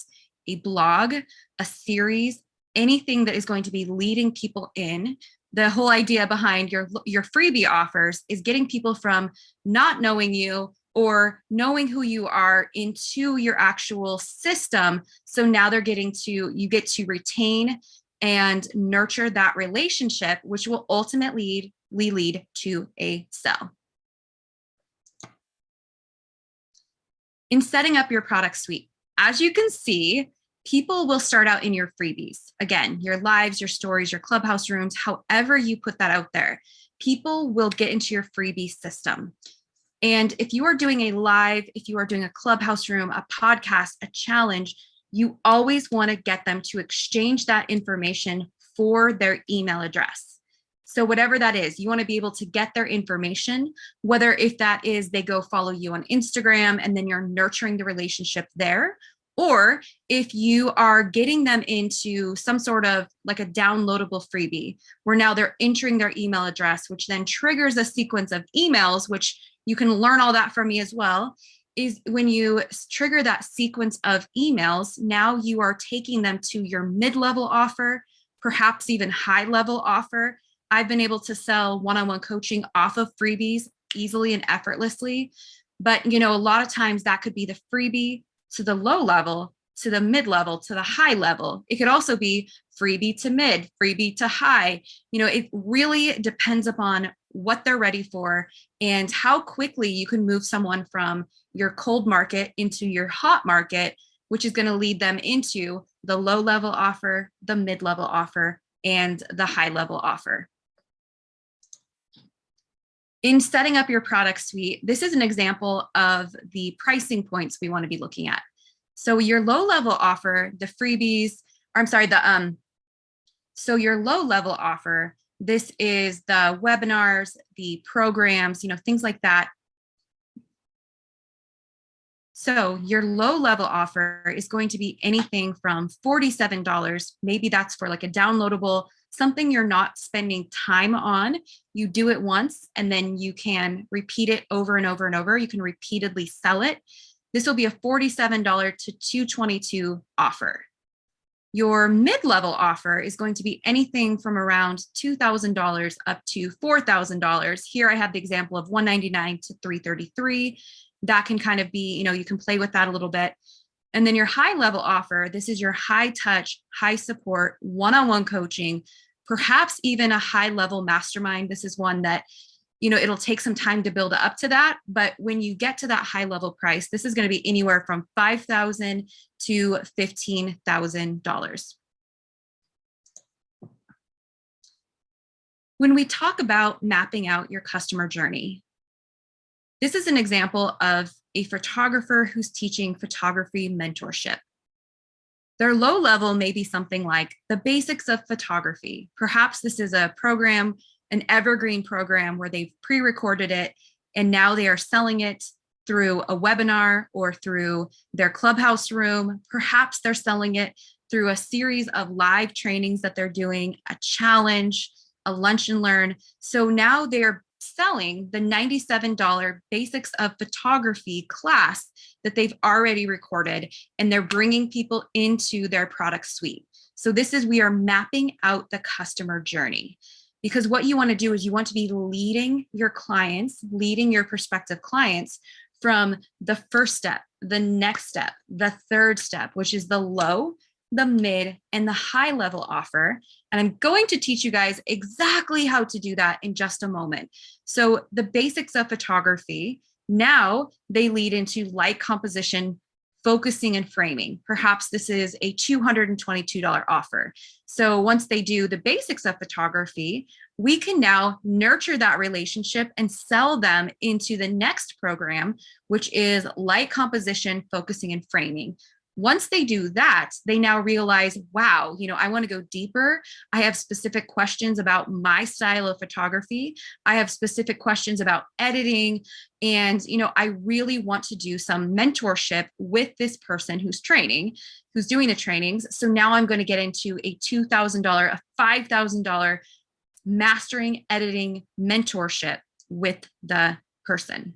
a blog, a series, anything that is going to be leading people in. The whole idea behind your freebie offers is getting people from not knowing you or knowing who you are into your actual system. So now you get to retain and nurture that relationship, which will ultimately lead to a sell. In setting up your product suite, as you can see, people will start out in your freebies. Again, your lives, your stories, your clubhouse rooms, however you put that out there, people will get into your freebie system. And if you are doing a live, if you are doing a clubhouse room, a podcast, a challenge, you always want to get them to exchange that information for their email address. So whatever that is, you want to be able to get their information, whether if that is they go follow you on Instagram and then you're nurturing the relationship there, or if you are getting them into some sort of like a downloadable freebie where now they're entering their email address, which then triggers a sequence of emails, which you can learn all that from me as well. is when you trigger that sequence of emails, now you are taking them to your mid-level offer, perhaps even high-level offer. I've been able to sell one-on-one coaching off of freebies easily and effortlessly. But, a lot of times that could be the freebie to the low level, to the mid-level, to the high level. It could also be freebie to mid, freebie to high. It really depends upon what they're ready for and how quickly you can move someone from your cold market into your hot market, which is going to lead them into the low level offer, the mid-level offer, and the high level offer. In setting up your product suite, this is an example of the pricing points we want to be looking at. So your low level offer, the freebies, or I'm sorry, so your low level offer, this is the webinars, the programs, things like that. So your low level offer is going to be anything from $47. Maybe that's for like a downloadable, something you're not spending time on. You do it once and then you can repeat it over and over and over. You can repeatedly sell it. This will be a $47 to $222 offer. Your mid-level offer is going to be anything from around $2,000 up to $4,000. Here I have the example of $199 to $333. That can kind of be, you can play with that a little bit. And then your high level offer, this is your high touch, high support, one-on-one coaching, perhaps even a high level mastermind. This is one that, it'll take some time to build up to that. But when you get to that high level price, this is going to be anywhere from $5,000 to $15,000. When we talk about mapping out your customer journey, this is an example of a photographer who's teaching photography mentorship. Their low level may be something like the basics of photography. Perhaps this is a program, an evergreen program where they've pre-recorded it and now they are selling it through a webinar or through their clubhouse room. Perhaps they're selling it through a series of live trainings that they're doing, a challenge, a lunch and learn. So now they're selling the $97 basics of photography class that they've already recorded, and they're bringing people into their product suite. So we are mapping out the customer journey, because what you want to do is you want to be leading your clients, leading your prospective clients from the first step, the next step, the third step, which is the low, the mid, and the high level offer. And I'm going to teach you guys exactly how to do that in just a moment. So the basics of photography, now they lead into light composition, focusing and framing. Perhaps this is a $222 offer. So once they do the basics of photography, we can now nurture that relationship and sell them into the next program, which is light composition, focusing and framing. Once they do that, they now realize, wow, I want to go deeper. I have specific questions about my style of photography. I have specific questions about editing. And, I really want to do some mentorship with this person who's doing the trainings. So now I'm going to get into a $2,000, a $5,000 mastering editing mentorship with the person.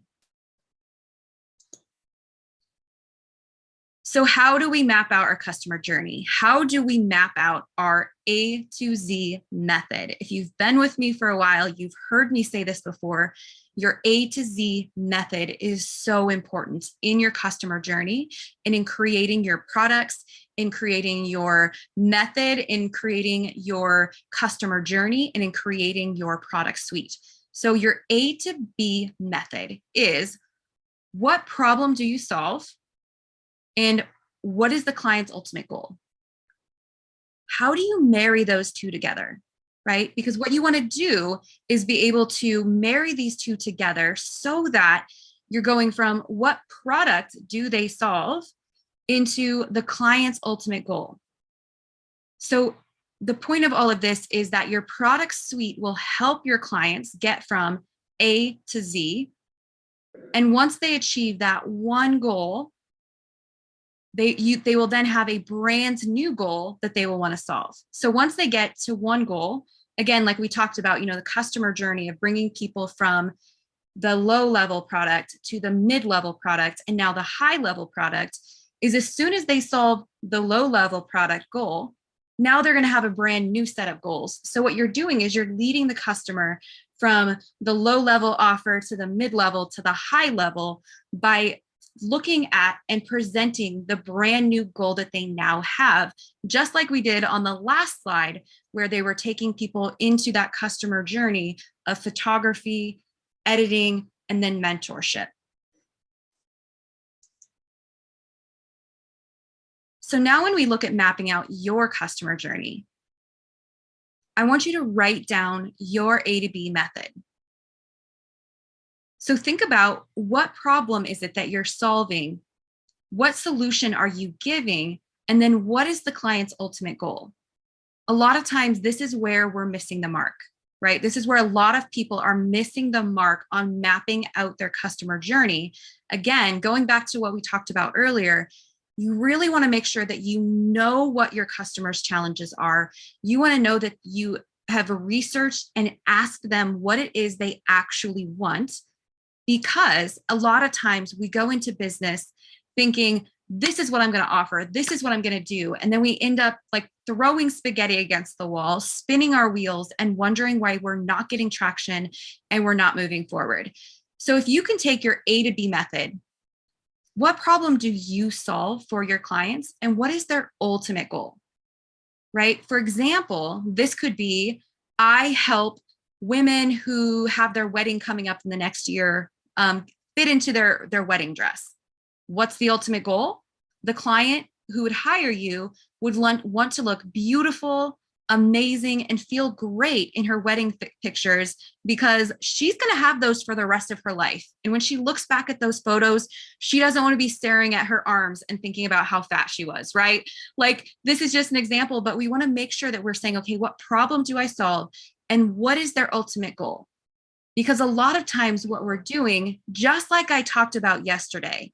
So how do we map out our customer journey? How do we map out our A to Z method? If you've been with me for a while, you've heard me say this before. Your A to Z method is so important in your customer journey and in creating your products, in creating your method, in creating your customer journey, and in creating your product suite. So your A to B method is, what problem do you solve? And what is the client's ultimate goal? How do you marry those two together, right? Because what you want to do is be able to marry these two together so that you're going from what product do they solve into the client's ultimate goal. So the point of all of this is that your product suite will help your clients get from A to Z. And once they achieve that one goal, they will then have a brand new goal that they will want to solve. So once they get to one goal, again, like we talked about, the customer journey of bringing people from the low level product to the mid-level product and now the high level product is as soon as they solve the low level product goal, now they're going to have a brand new set of goals. So what you're doing is you're leading the customer from the low level offer to the mid level to the high level by looking at and presenting the brand new goal that they now have, just like we did on the last slide, where they were taking people into that customer journey of photography, editing, and then mentorship. So now when we look at mapping out your customer journey, I want you to write down your A to B method. So think about, what problem is it that you're solving? What solution are you giving? And then what is the client's ultimate goal? A lot of times this is where we're missing the mark, right? This is where a lot of people are missing the mark on mapping out their customer journey. Again, going back to what we talked about earlier, you really want to make sure that you know what your customers' challenges are. You want to know that you have researched and asked them what it is they actually want, because a lot of times we go into business thinking, this is what I'm going to offer, this is what I'm going to do. And then we end up like throwing spaghetti against the wall, spinning our wheels and wondering why we're not getting traction and we're not moving forward. So if you can take your A to B method, what problem do you solve for your clients and what is their ultimate goal, right? For example, this could be, I help women who have their wedding coming up in the next year fit into their wedding dress. What's the ultimate goal? The client who would hire you would want to look beautiful, amazing, and feel great in her wedding pictures, because she's going to have those for the rest of her life. And when she looks back at those photos, she doesn't want to be staring at her arms and thinking about how fat she was, right? Like, this is just an example, but we want to make sure that we're saying, okay, what problem do I solve? And what is their ultimate goal? Because a lot of times what we're doing, just like I talked about yesterday,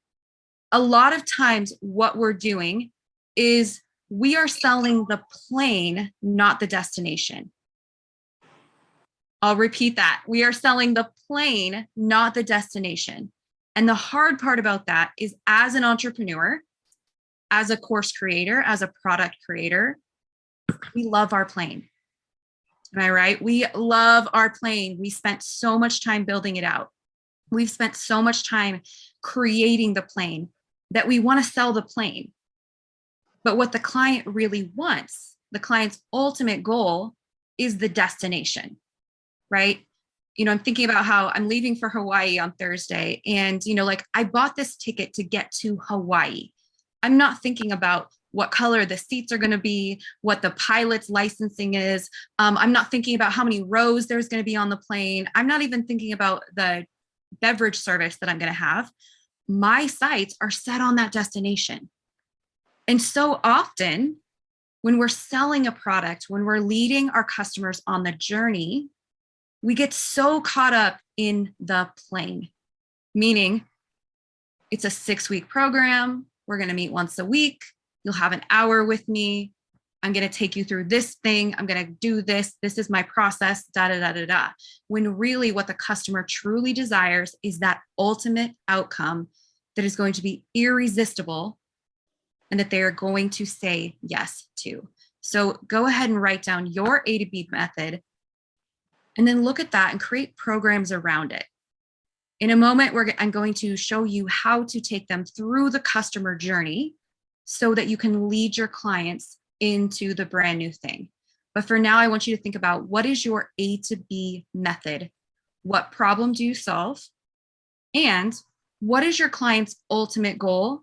a lot of times what we're doing is we are selling the plane, not the destination. I'll repeat that. We are selling the plane, not the destination. And the hard part about that is, as an entrepreneur, as a course creator, as a product creator, we love our plane. Am I right? We love our plane. We spent so much time building it out. We've spent so much time creating the plane that we want to sell the plane. But what the client really wants, the client's ultimate goal, is the destination, right? You know, I'm thinking about how I'm leaving for Hawaii on Thursday, and, you know, like, I bought this ticket to get to Hawaii. I'm not thinking about what color the seats are going to be, what the pilot's licensing is. I'm not thinking about how many rows there's going to be on the plane. I'm not even thinking about the beverage service that I'm going to have. My sights are set on that destination. And so often when we're selling a product, when we're leading our customers on the journey, we get so caught up in the plane, meaning it's a 6-week program. We're going to meet once a week. You'll have an hour with me. I'm going to take you through this thing. I'm going to do this. This is my process, da, da, da, da, da. When really what the customer truly desires is that ultimate outcome that is going to be irresistible and that they are going to say yes to. So go ahead and write down your A to B method, and then look at that and create programs around it. In a moment, I'm going to show you how to take them through the customer journey so that you can lead your clients into the brand new thing. But for now, I want you to think about, what is your A to B method? What problem do you solve? And what is your client's ultimate goal?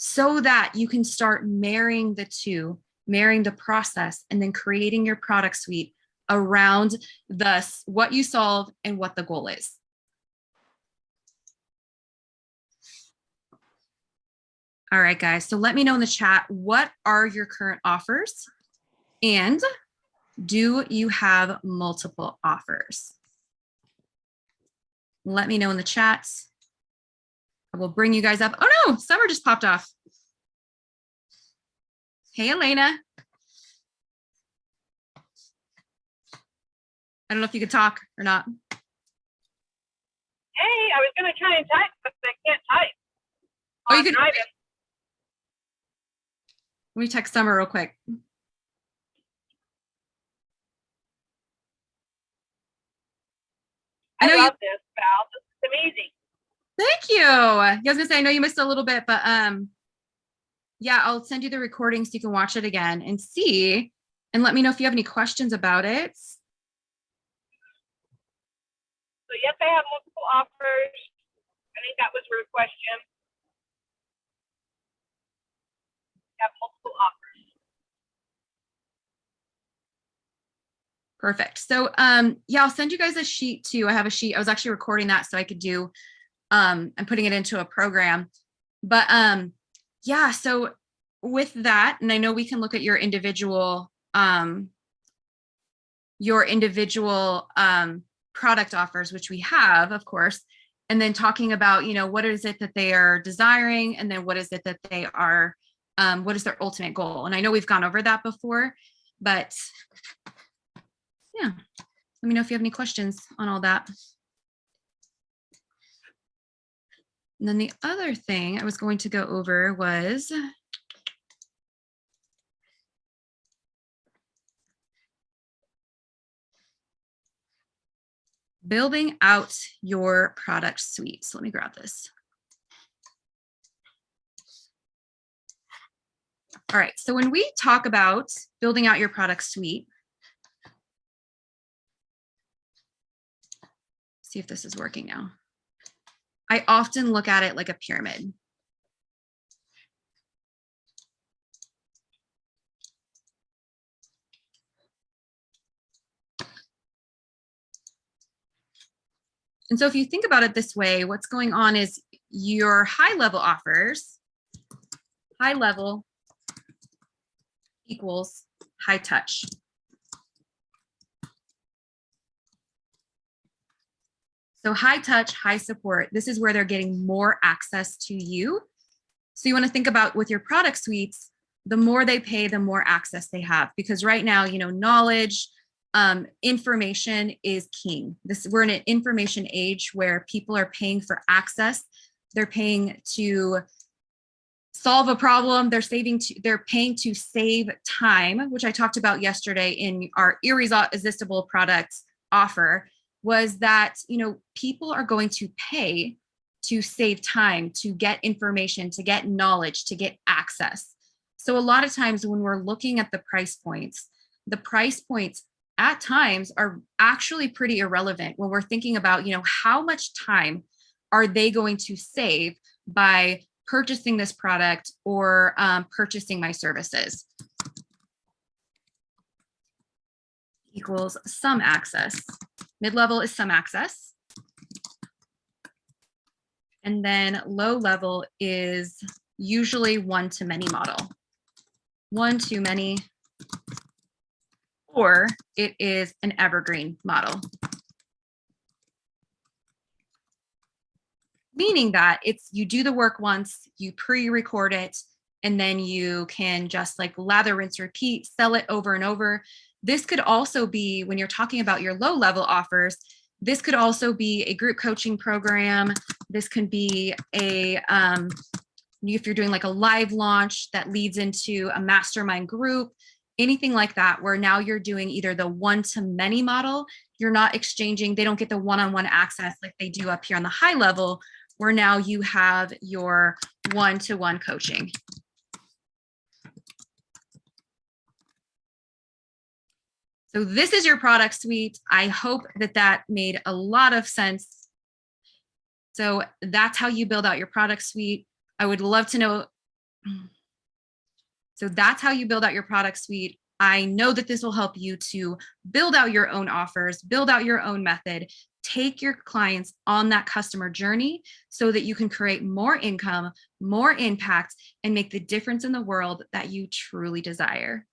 So that you can start marrying the two, marrying the process, and then creating your product suite around what you solve and what the goal is. All right, guys. So let me know in the chat, what are your current offers? And do you have multiple offers? Let me know in the chat. I will bring you guys up. Oh no, Summer just popped off. Hey, Elena. I don't know if you could talk or not. Hey, I was gonna try and type, but I can't type. Oh, you I'm can. driving. Let me text Summer real quick. I know I you. love this, Val. This is amazing. Thank you. I was gonna say I know you missed a little bit, but yeah, I'll send you the recording so you can watch it again and see, and let me know if you have any questions about it. So yes, I have multiple offers. I think that was your question. I have multiple offers. Perfect. So yeah, I'll send you guys a sheet too. I have a sheet. I was actually recording that so I could do I'm putting it into a program. But yeah, so with that, and I know we can look at your individual product offers, which we have, of course, and then talking about, you know, what is it that they are desiring, and then what is it that they are, what is their ultimate goal? And I know we've gone over that before, but yeah, let me know if you have any questions on all that. And then the other thing I was going to go over was building out your product suite. So let me grab this. All right, so when we talk about building out your product suite, see if this is working now. I often look at it like a pyramid. And so if you think about it this way, what's going on is your high level offers, high level equals high touch. So high touch, high support, this is where they're getting more access to you. So you want to think about with your product suites, the more they pay, the more access they have. Because right now, you know, knowledge, information is king. We're in an information age where people are paying for access. They're paying to solve a problem. They're paying to save time, which I talked about yesterday in our irresistible products offer, was that, you know, people are going to pay to save time, to get information, to get knowledge, to get access. So a lot of times when we're looking at the price points at times are actually pretty irrelevant when we're thinking about, you know, how much time are they going to save by purchasing this product or purchasing my services. Equals some access. Mid-level is some access. And then low level is usually one-to-many model. One-to-many, or it is an evergreen model. Meaning that you do the work once, you pre-record it, and then you can just like lather, rinse, repeat, sell it over and over. This could also be, when you're talking about your low level offers, this could also be a group coaching program. This can be if you're doing like a live launch that leads into a mastermind group, anything like that, where now you're doing either the one-to-many model, you're not exchanging, they don't get the one-on-one access like they do up here on the high level, where now you have your one-to-one coaching. So this is your product suite. I hope that made a lot of sense. So that's how you build out your product suite. I would love to know. So that's how you build out your product suite. I know that this will help you to build out your own offers, build out your own method, take your clients on that customer journey so that you can create more income, more impact, and make the difference in the world that you truly desire.